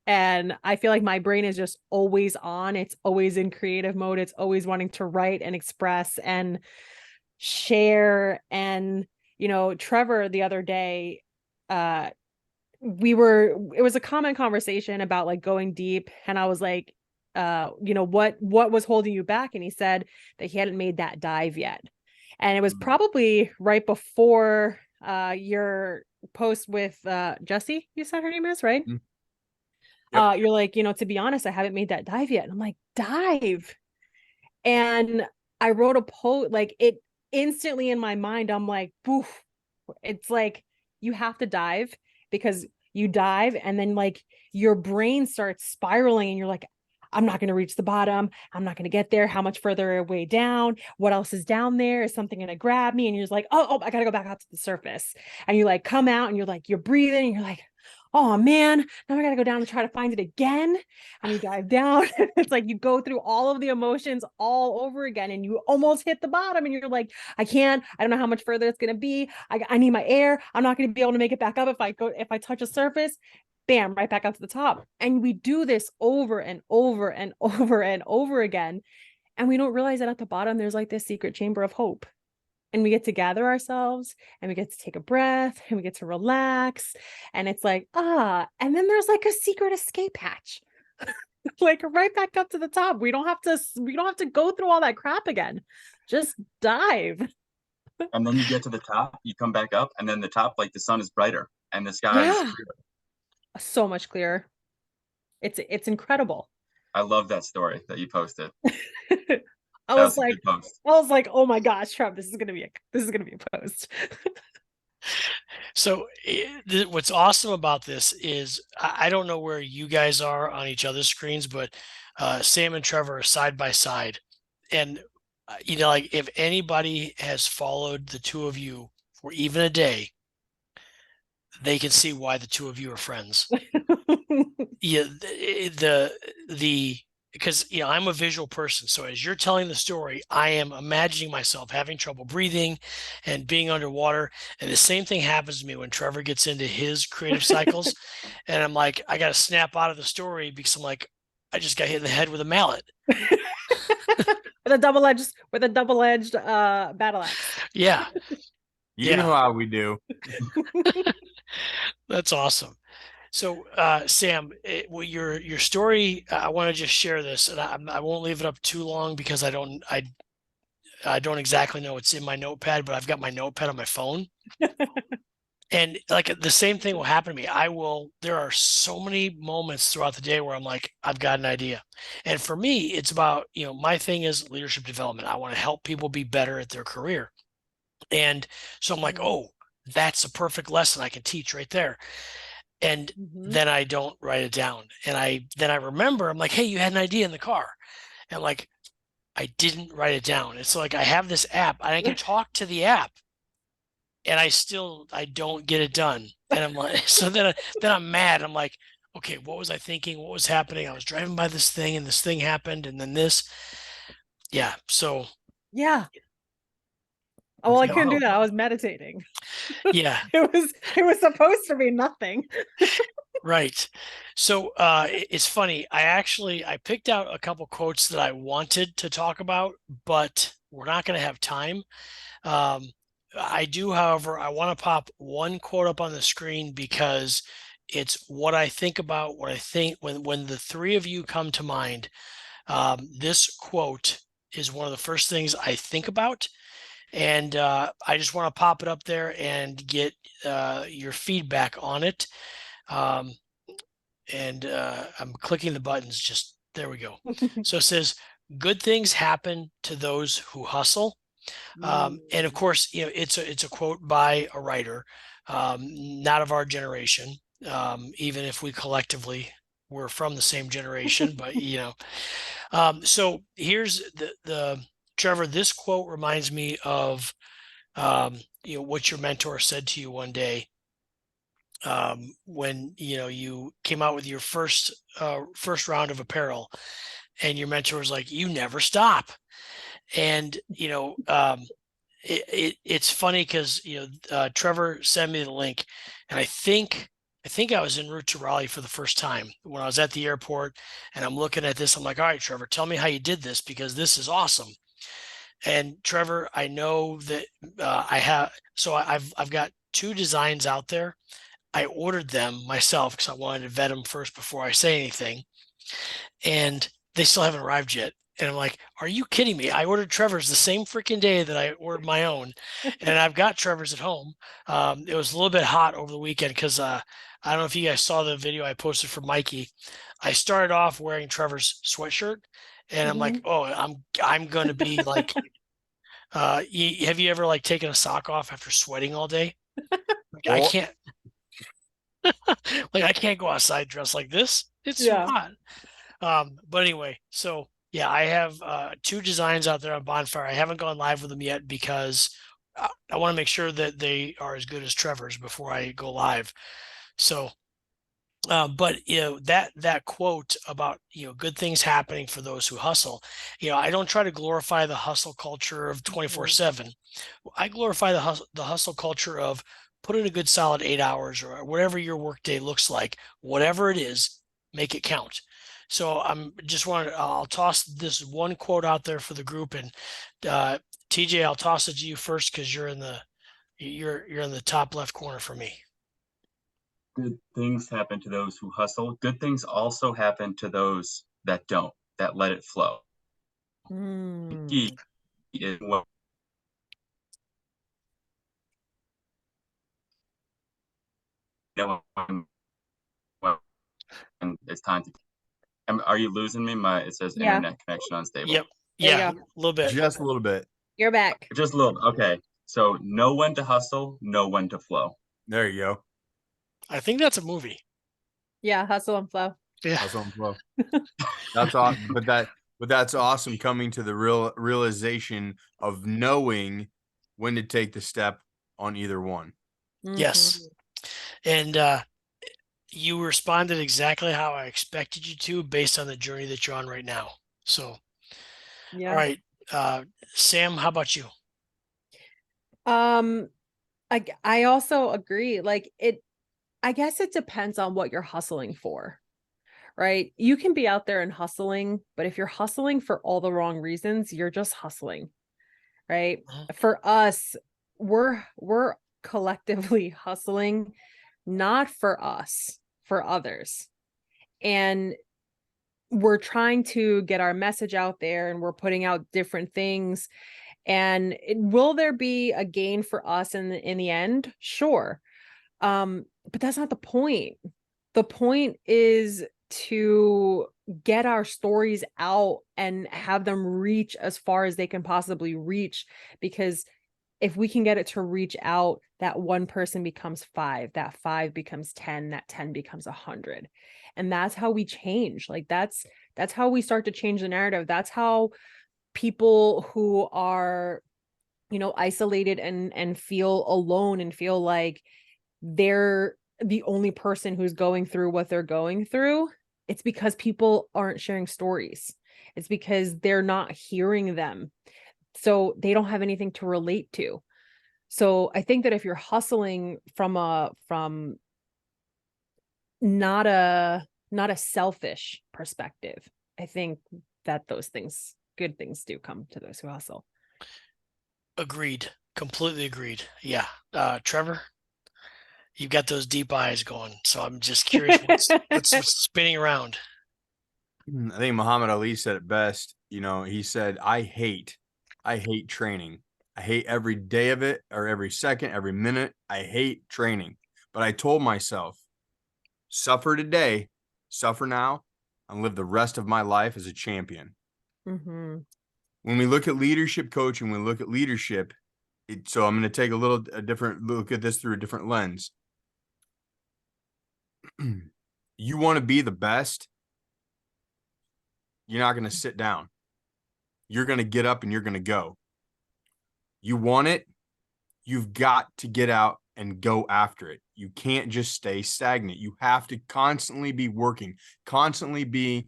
And I feel like my brain is just always on. It's always in creative mode. It's always wanting to write and express and share. And, you know, Trevor the other day, it was a common conversation about like going deep. And I was like, you know, what was holding you back? And he said that he hadn't made that dive yet. And it was probably right before your post with Jessie, you said her name is, right? Mm. Yep. You're like, you know, to be honest, I haven't made that dive yet. And I'm like, dive. And I wrote a post, like it instantly in my mind, I'm like, boof. It's like you have to dive because you dive and then like your brain starts spiraling and you're like, I'm not going to reach the bottom. I'm not going to get there. How much further away down? What else is down there? Is something going to grab me? And you're just like, oh, I got to go back out to the surface. And you like come out and you're like, you're breathing and you're like, oh man, now I got to go down and try to find it again. And you dive down. It's like you go through all of the emotions all over again and you almost hit the bottom and you're like, I don't know how much further it's going to be. I need my air. I'm not going to be able to make it back up if I touch a surface. Bam, right back up to the top. And we do this over and over and over and over again. And we don't realize that at the bottom, there's like this secret chamber of hope. And we get to gather ourselves and we get to take a breath and we get to relax. And it's like, and then there's like a secret escape hatch. Like right back up to the top. We don't have to go through all that crap again. Just dive. And then you get to the top, you come back up, and then the top, like the sun is brighter and the sky is clear. So much clearer. It's incredible. I love that story that you posted. I That was a like, good post. oh my gosh, Trev, this is gonna be a post. So what's awesome about this is I don't know where you guys are on each other's screens, but Sam and Trevor are side by side. And, you know, like if anybody has followed the two of you for even a day, they can see why the two of you are friends. Yeah, because, you know, I'm a visual person. So as you're telling the story, I am imagining myself having trouble breathing and being underwater. And the same thing happens to me when Trevor gets into his creative cycles. And I'm like, I got to snap out of the story because I'm like, I just got hit in the head with a mallet. with a double-edged battle axe. Yeah. You know how we do. That's awesome. So, Sam, well, your story, I want to just share this, and I won't leave it up too long because I don't exactly know what's in my notepad, but I've got my notepad on my phone. And like the same thing will happen to me. There are so many moments throughout the day where I'm like, I've got an idea. And for me, it's about, my thing is leadership development. I want to help people be better at their career. And so I'm like, oh, that's a perfect lesson I can teach right there. And then I don't write it down. And then I remember, I'm like, hey, you had an idea in the car. And like, I didn't write it down. It's like I have this app and I can talk to the app and I don't get it done. And I'm like, so then I'm mad. I'm like, okay, what was I thinking? What was happening? I was driving by this thing and this thing happened and then this. Yeah. So Yeah. Oh, well, I Yeah. couldn't do Wow. that. I was meditating. yeah, It was supposed to be nothing. right. So it's funny. I picked out a couple quotes that I wanted to talk about, but we're not going to have time. I do, however, I want to pop one quote up on the screen because it's what I think about, what I think when the three of you come to mind. This quote is one of the first things I think about. And I just want to pop it up there and get your feedback on it. Um, and I'm clicking the buttons. Just there we go. So it says, "Good things happen to those who hustle." And of course, it's a quote by a writer, not of our generation. Even if we collectively were from the same generation, but so here's the Trevor. This quote reminds me of what your mentor said to you one day when you came out with your first round of apparel, and your mentor was like, "You never stop." And it's funny because Trevor sent me the link, and I think I was en route to Raleigh for the first time when I was at the airport, and I'm looking at this. I'm like, all right, Trevor, tell me how you did this because this is awesome. And Trevor, I know that I've got two designs out there. I ordered them myself because I wanted to vet them first before I say anything, and they still haven't arrived yet. And I'm like, are you kidding me? I ordered Trevor's the same freaking day that I ordered my own, and I've got Trevor's at home. It was a little bit hot over the weekend because I don't know if you guys saw the video I posted for Mikey. I started off wearing Trevor's sweatshirt, and I'm like, oh, I'm gonna be like, have you ever like taken a sock off after sweating all day? Like, I Well, can't, like I can't go outside dressed like this. It's too Yeah. hot. But anyway, so yeah, I have two designs out there on Bonfire. I haven't gone live with them yet because I want to make sure that they are as good as Trevor's before I go live. So, but that quote about good things happening for those who hustle. I don't try to glorify the hustle culture of 24/7. I glorify the hustle culture of put in a good solid 8 hours or whatever your workday looks like. Whatever it is, make it count. So I'll toss this one quote out there for the group, and TJ, I'll toss it to you first because you're in the top left corner for me. Good things happen to those who hustle. Good things also happen to those that don't, that let it flow. Key is when it's time to. Are you losing me? It says Yeah. internet connection unstable. Yep. There you Yeah. A go. little bit. just a little bit. You're back. Just a little. Okay. So know when to hustle, know when to flow. There you go. I think that's a movie. Yeah, hustle and flow. Yeah. That's on flow. That's awesome. But that's awesome coming to the realization of knowing when to take the step on either one. Yes. And you responded exactly how I expected you to based on the journey that you're on right now. So, Yeah. all right. Sam, how about you? I also agree. Like I guess it depends on what you're hustling for, right? You can be out there and hustling, but if you're hustling for all the wrong reasons, you're just hustling, right? For us, we're collectively hustling, not for us, for others. And we're trying to get our message out there, and we're putting out different things. And will there be a gain for us in the end? Sure. But that's not the point. The point is to get our stories out and have them reach as far as they can possibly reach, because if we can get it to reach out, that one person becomes 5, that 5 becomes 10, that 10 becomes 100. And that's how we change. Like that's how we start to change the narrative. That's how people who are, isolated and feel alone and feel like they're the only person who's going through what they're going through, it's because people aren't sharing stories. It's because they're not hearing them. So they don't have anything to relate to. So I think that if you're hustling from not a selfish perspective, I think that those things, good things, do come to those who hustle. Agreed. Completely agreed. Yeah. Trevor, you've got those deep eyes going. So I'm just curious what's spinning around. I think Muhammad Ali said it best. He said, I hate training. I hate every day of it, or every second, every minute. I hate training. But I told myself, suffer today, suffer now, and live the rest of my life as a champion. Mm-hmm. When we look at leadership coaching, when we look at leadership, so I'm going to take a different look at this through a different lens. You want to be the best, you're not going to sit down. You're going to get up and you're going to go. You want it, you've got to get out and go after it. You can't just stay stagnant. You have to constantly be working, constantly be,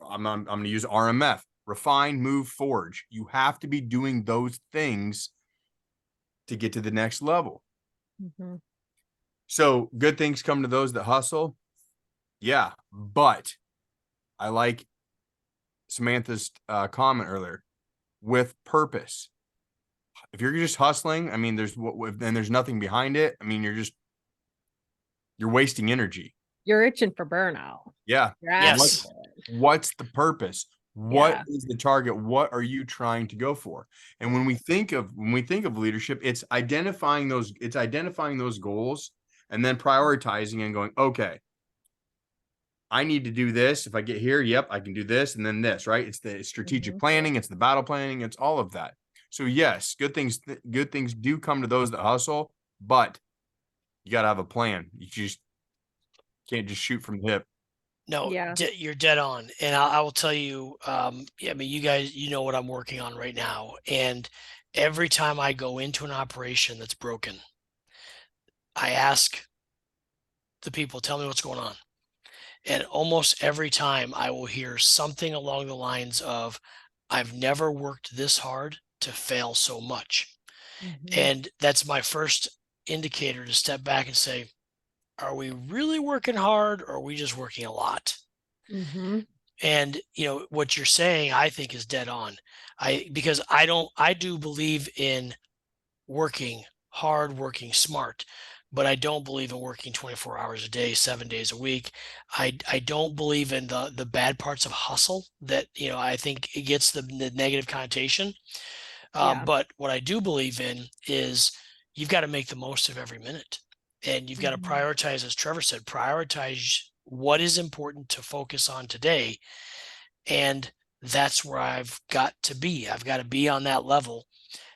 I'm going to use RMF, refine, move, forge. You have to be doing those things to get to the next level. Mm-hmm. So good things come to those that hustle. Yeah, but I like Samantha's comment earlier, with purpose. If you're just hustling, I mean, there's nothing behind it. I mean, you're wasting energy. You're itching for burnout. Yeah. Yes. What's the purpose? What is the target? What are you trying to go for? And when we think of leadership, it's identifying those goals and then prioritizing and going, okay, I need to do this. If I get here, yep, I can do this and then this, right? It's the strategic planning, it's the battle planning, it's all of that. So yes, good things do come to those that hustle, but you got to have a plan. You just can't just shoot from the hip. No, Yeah. you're dead on. And I will tell you, I mean, you guys, what I'm working on right now. And every time I go into an operation that's broken, I ask the people, tell me what's going on. And almost every time I will hear something along the lines of, I've never worked this hard to fail so much. Mm-hmm. And that's my first indicator to step back and say, are we really working hard, or are we just working a lot? Mm-hmm. And what you're saying, I think, is dead on. Because I do believe in working hard, working smart, but I don't believe in working 24 hours a day, 7 days a week. I don't believe in the bad parts of hustle that, I think it gets the negative connotation. Yeah. But what I do believe in is you've got to make the most of every minute, and you've got to Mhm. prioritize, as Trevor said, prioritize what is important to focus on today. And that's where I've got to be. I've got to be on that level.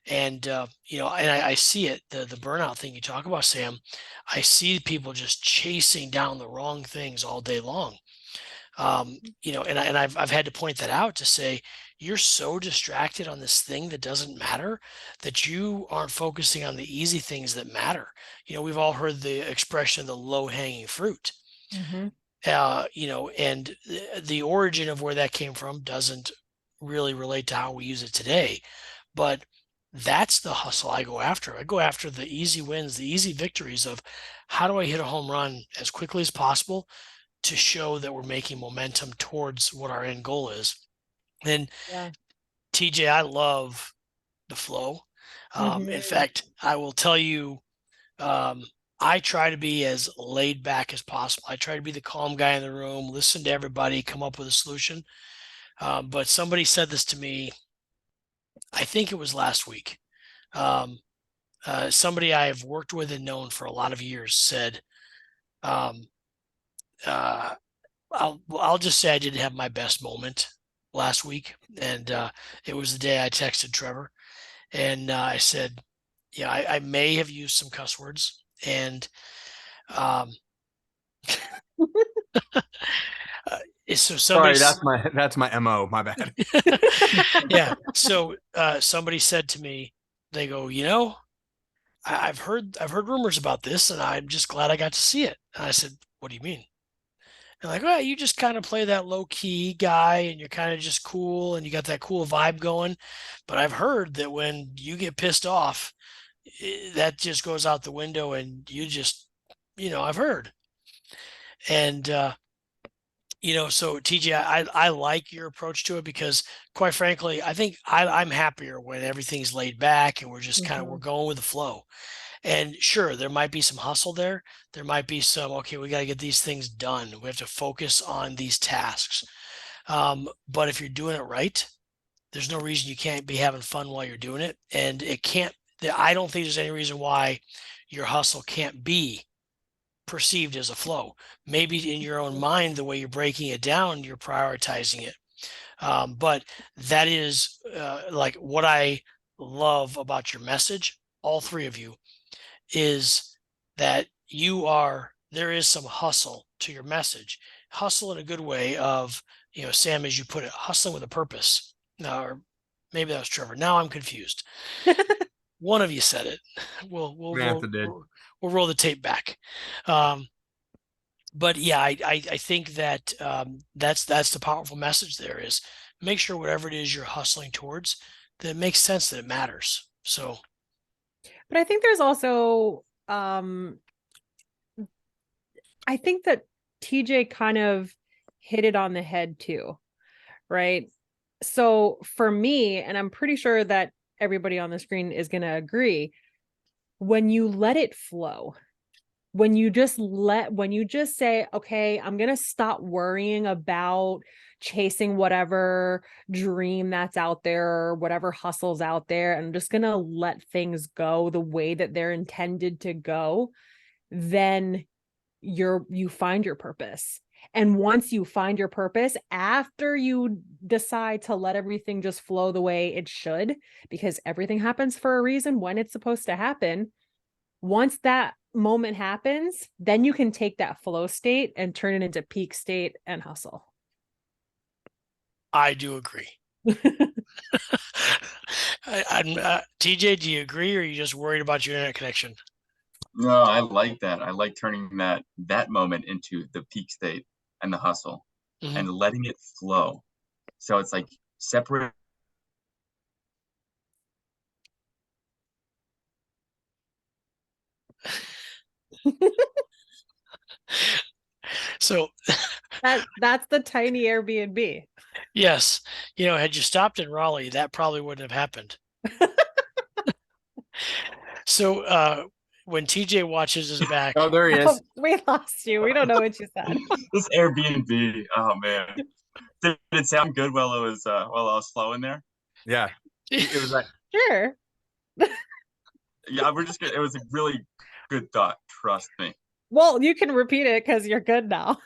And, and I see it, the burnout thing you talk about, Sam. I see people just chasing down the wrong things all day long. And I've had to point that out to say, you're so distracted on this thing that doesn't matter that you aren't focusing on the easy things that matter. We've all heard the expression, the low hanging fruit. Mhm. And the origin of where that came from doesn't really relate to how we use it today. But that's the hustle I go after. I go after the easy wins, the easy victories of how do I hit a home run as quickly as possible to show that we're making momentum towards what our end goal is. And Yeah. TJ, I love the flow. In Mhm. fact, I will tell you, I try to be as laid back as possible. I try to be the calm guy in the room, listen to everybody, come up with a solution. But somebody said this to me, I think it was last week. Somebody I have worked with and known for a lot of years said, um, I'll just say I didn't have my best moment last week, and it was the day I texted Trevor, and I said, yeah, I may have used some cuss words, and um, so somebody, Sorry, that's my MO. My bad. yeah. So somebody said to me, they go, I've heard rumors about this, and I'm just glad I got to see it. And I said, what do you mean? And like, well, you just kind of play that low key guy, and you're kind of just cool, and you got that cool vibe going. But I've heard that when you get pissed off, that just goes out the window, and you just, I've heard. And so TJ, I like your approach to it because, quite frankly, I think I'm happier when everything's laid back and we're just kind of we're going with the flow. And sure, there might be some hustle there. There might be some, okay, we got to get these things done. We have to focus on these tasks. But if you're doing it right, there's no reason you can't be having fun while you're doing it. And I don't think there's any reason why your hustle can't be perceived as a flow. Maybe in your own mind, the way you're breaking it down, you're prioritizing it. But that is like what I love about your message, all three of you, is that there is some hustle to your message. Hustle in a good way of, Sam, as you put it, hustling with a purpose. Now, or maybe that was Trevor. Now I'm confused. One of you said it. We'll roll the tape back. But yeah, I think that that's the powerful message there is make sure whatever it is you're hustling towards, that it makes sense, that it matters. So, but I think there's also I think that TJ kind of hit it on the head too, right? So for me, and I'm pretty sure that everybody on the screen is going to agree, when you let it flow, when you just say, okay, I'm going to stop worrying about chasing whatever dream that's out there or whatever hustle's out there, and I'm just going to let things go the way that they're intended to go, then you find your purpose. And once you find your purpose, after you decide to let everything just flow the way it should, because everything happens for a reason when it's supposed to happen, once that moment happens, then you can take that flow state and turn it into peak state and hustle. I do agree. TJ, do you agree, or are you just worried about your internet connection? No, I like that. I like turning that moment into the peak state and the hustle and letting it flow. So it's like separate. So that's the tiny Airbnb. Yes. Had you stopped in Raleigh, that probably wouldn't have happened. So when TJ watches his back. Oh, there he is. We lost you. We don't know what you said. This Airbnb. Oh man. Did it sound good while I was flowing there? Yeah. It was like Sure. Yeah, it was a really good thought. Trust me. Well, you can repeat it because you're good now.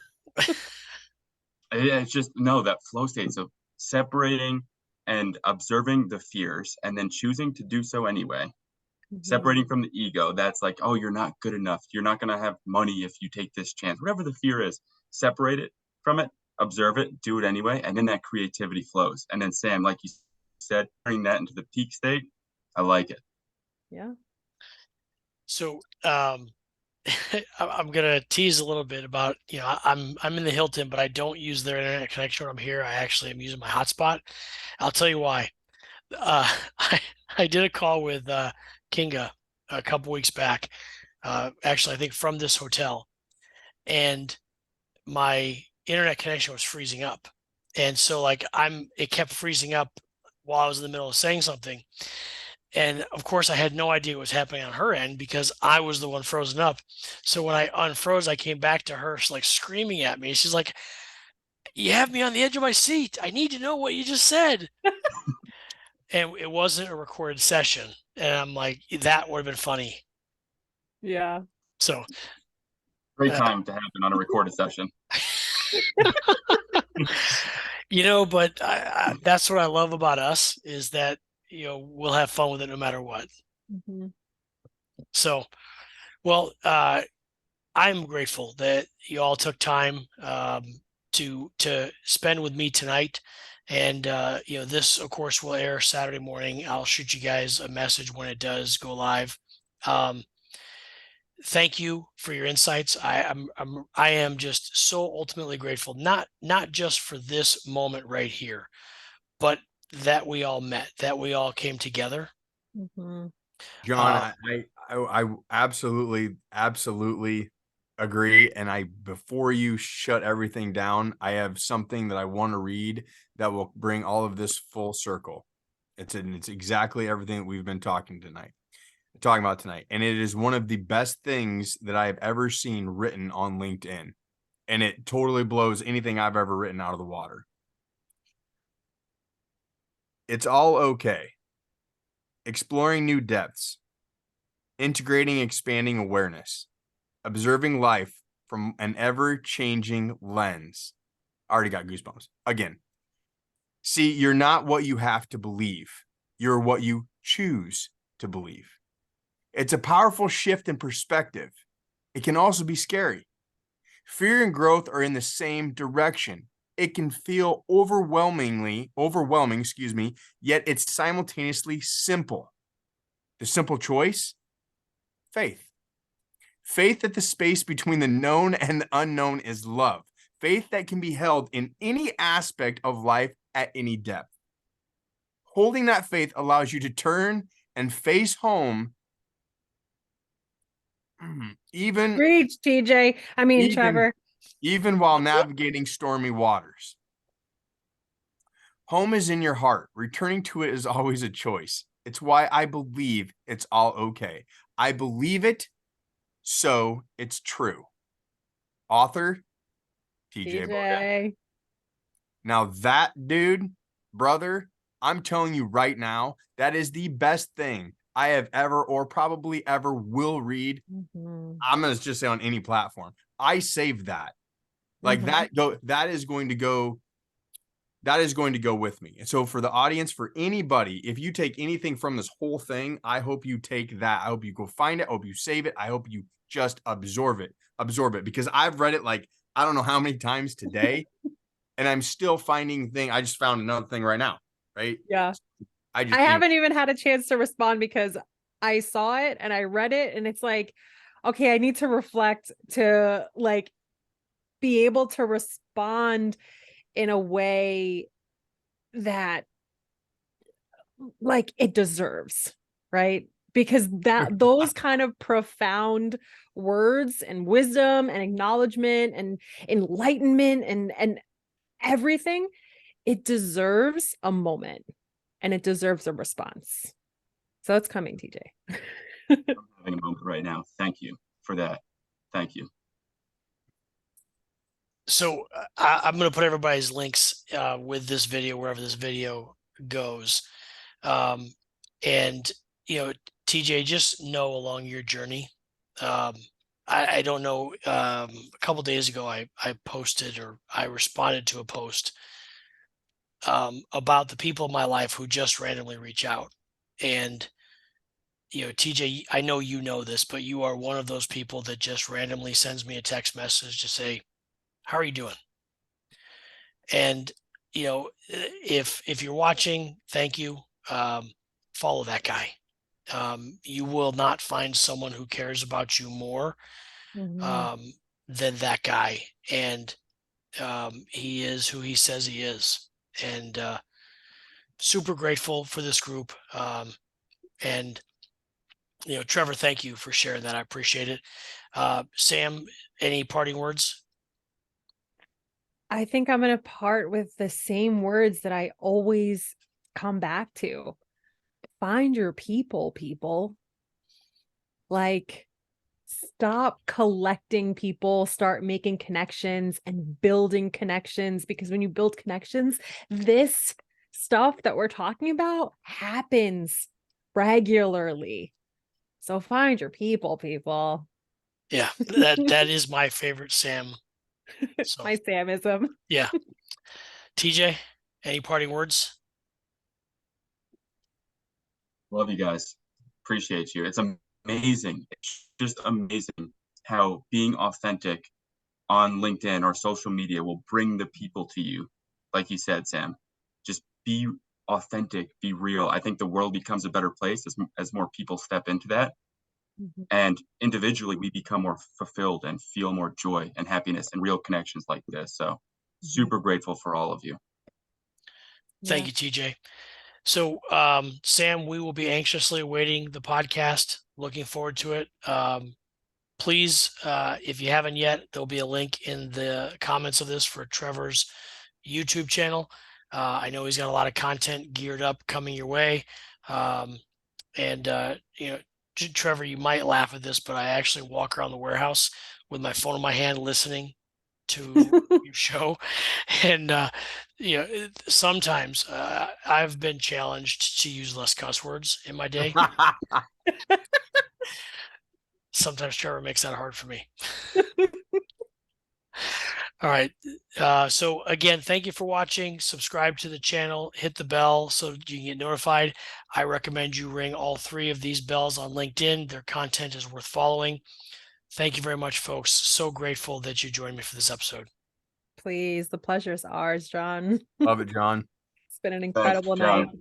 It's just that flow state. So separating and observing the fears and then choosing to do so anyway. Separating from the ego. That's like, oh, you're not good enough. You're not going to have money if you take this chance. Whatever the fear is, separate it from it, observe it, do it anyway. And then that creativity flows. And then Sam, like you said, turning that into the peak state. I like it. Yeah. So I'm gonna tease a little bit about, I'm in the Hilton, but I don't use their internet connection when I'm here. I actually am using my hotspot. I'll tell you why. I did a call with Kinga a couple weeks back. Actually, I think from this hotel, and my internet connection was freezing up, and so it kept freezing up while I was in the middle of saying something. And of course, I had no idea what was happening on her end because I was the one frozen up. So when I unfroze, I came back to her, like screaming at me. She's like, "You have me on the edge of my seat. I need to know what you just said." And it wasn't a recorded session. And I'm like, that would have been funny. Yeah. So, Great uh, time to happen on a recorded session. but that's what I love about us is that, we'll have fun with it no matter what. Mhm. So, well, I'm grateful that you all took time to spend with me tonight. And this of course will air Saturday morning. I'll shoot you guys a message when it does go live. Um, thank you for your insights. I am just so ultimately grateful, not just for this moment right here, but that we all met, that we all came together. Mhm. John, Uh, I absolutely agree. And before you shut everything down, I have something that I want to read that will bring all of this full circle. It's exactly everything that we've been talking about tonight. And it is one of the best things that I have ever seen written on LinkedIn. And it totally blows anything I've ever written out of the water. It's all okay. Exploring new depths, integrating, expanding awareness, observing life from an ever-changing lens. I already got goosebumps. Again, see, you're not what you have to believe. You're what you choose to believe. It's a powerful shift in perspective. It can also be scary. Fear and growth are in the same direction. It can feel overwhelming, yet it's simultaneously simple. The simple choice? Faith. Faith that the space between the known and the unknown is love. Faith that can be held in any aspect of life at any depth. Holding that faith allows you to turn and face home even Preach, TJ. I mean, even Trevor. even while navigating stormy waters. Home is in your heart. Returning to it is always a choice. It's why I believe it's all okay. I believe it, so it's true. Author TJ Bodette. TJ. Now that dude, brother, I'm telling you right now, that is the best thing I have ever or probably ever will read. Mhm. I'm gonna just say on any platform. I saved that. Like Mhm. that is going to go with me. And so for the audience, for anybody, if you take anything from this whole thing, I hope you take that. I hope you go find it. I hope you save it. I hope you just absorb it because I've read it like I don't know how many times today. And I'm still finding thing. I just found another thing right now, right? Yeah. I Anyway, haven't even had a chance to respond because I saw it and I read it and it's like, okay, I need to reflect to like be able to respond in a way that like it deserves, right? Because that those kind of profound words and wisdom and acknowledgement and enlightenment and everything, it deserves a moment and it deserves a response. So it's coming, TJ. I'm having a moment right now. Thank you for that. Thank you. so I'm going to put everybody's links with this video wherever this video goes. And TJ, just know along your journey. I don't know. A couple days ago, I posted or I responded to a post about the people in my life who just randomly reach out. And TJ, I know you know this, but you are one of those people that just randomly sends me a text message to say, "How are you doing?" And if you're watching, thank you. Follow that guy. You will not find someone who cares about you more Mhm. um, than that guy, and he is who he says he is. And super grateful for this group. And Trevor, thank you for sharing that. I appreciate it. Sam, any parting words? I think I'm going to part with the same words that I always come back to. find your people. Like, stop collecting people, start making connections and building connections, because when you build connections, this stuff that we're talking about happens regularly. So find your people. Yeah, that is my favorite Sam. So My Samism. yeah. TJ, any parting words? Love you guys. Appreciate you. It's amazing. It's just amazing how being authentic on LinkedIn or social media will bring the people to you. Like you said, Sam, just be authentic, be real. I think the world becomes a better place as more people step into that. Mhm. And individually, we become more fulfilled and feel more joy and happiness and real connections like this. So super grateful for all of you. Thank Yeah. you, TJ. So, Sam, we will be anxiously awaiting the podcast. Looking forward to it. Please, if you haven't yet, there'll be a link in the comments of this for Trevor's YouTube channel. I know he's got a lot of content geared up coming your way. And Trevor, you might laugh at this, but I actually walk around the warehouse with my phone in my hand listening to your show. And sometimes I've been challenged to use less cuss words in my day. Sometimes Trevor makes that hard for me. All right. So again, thank you for watching. Subscribe to the channel, hit the bell so you can get notified. I recommend you ring all 3 of these bells on LinkedIn. Their content is worth following. Thank you very much, folks. So grateful that you joined me for this episode. Please, the pleasure is ours, John. Love it, John. It's been an Thanks, incredible John. night.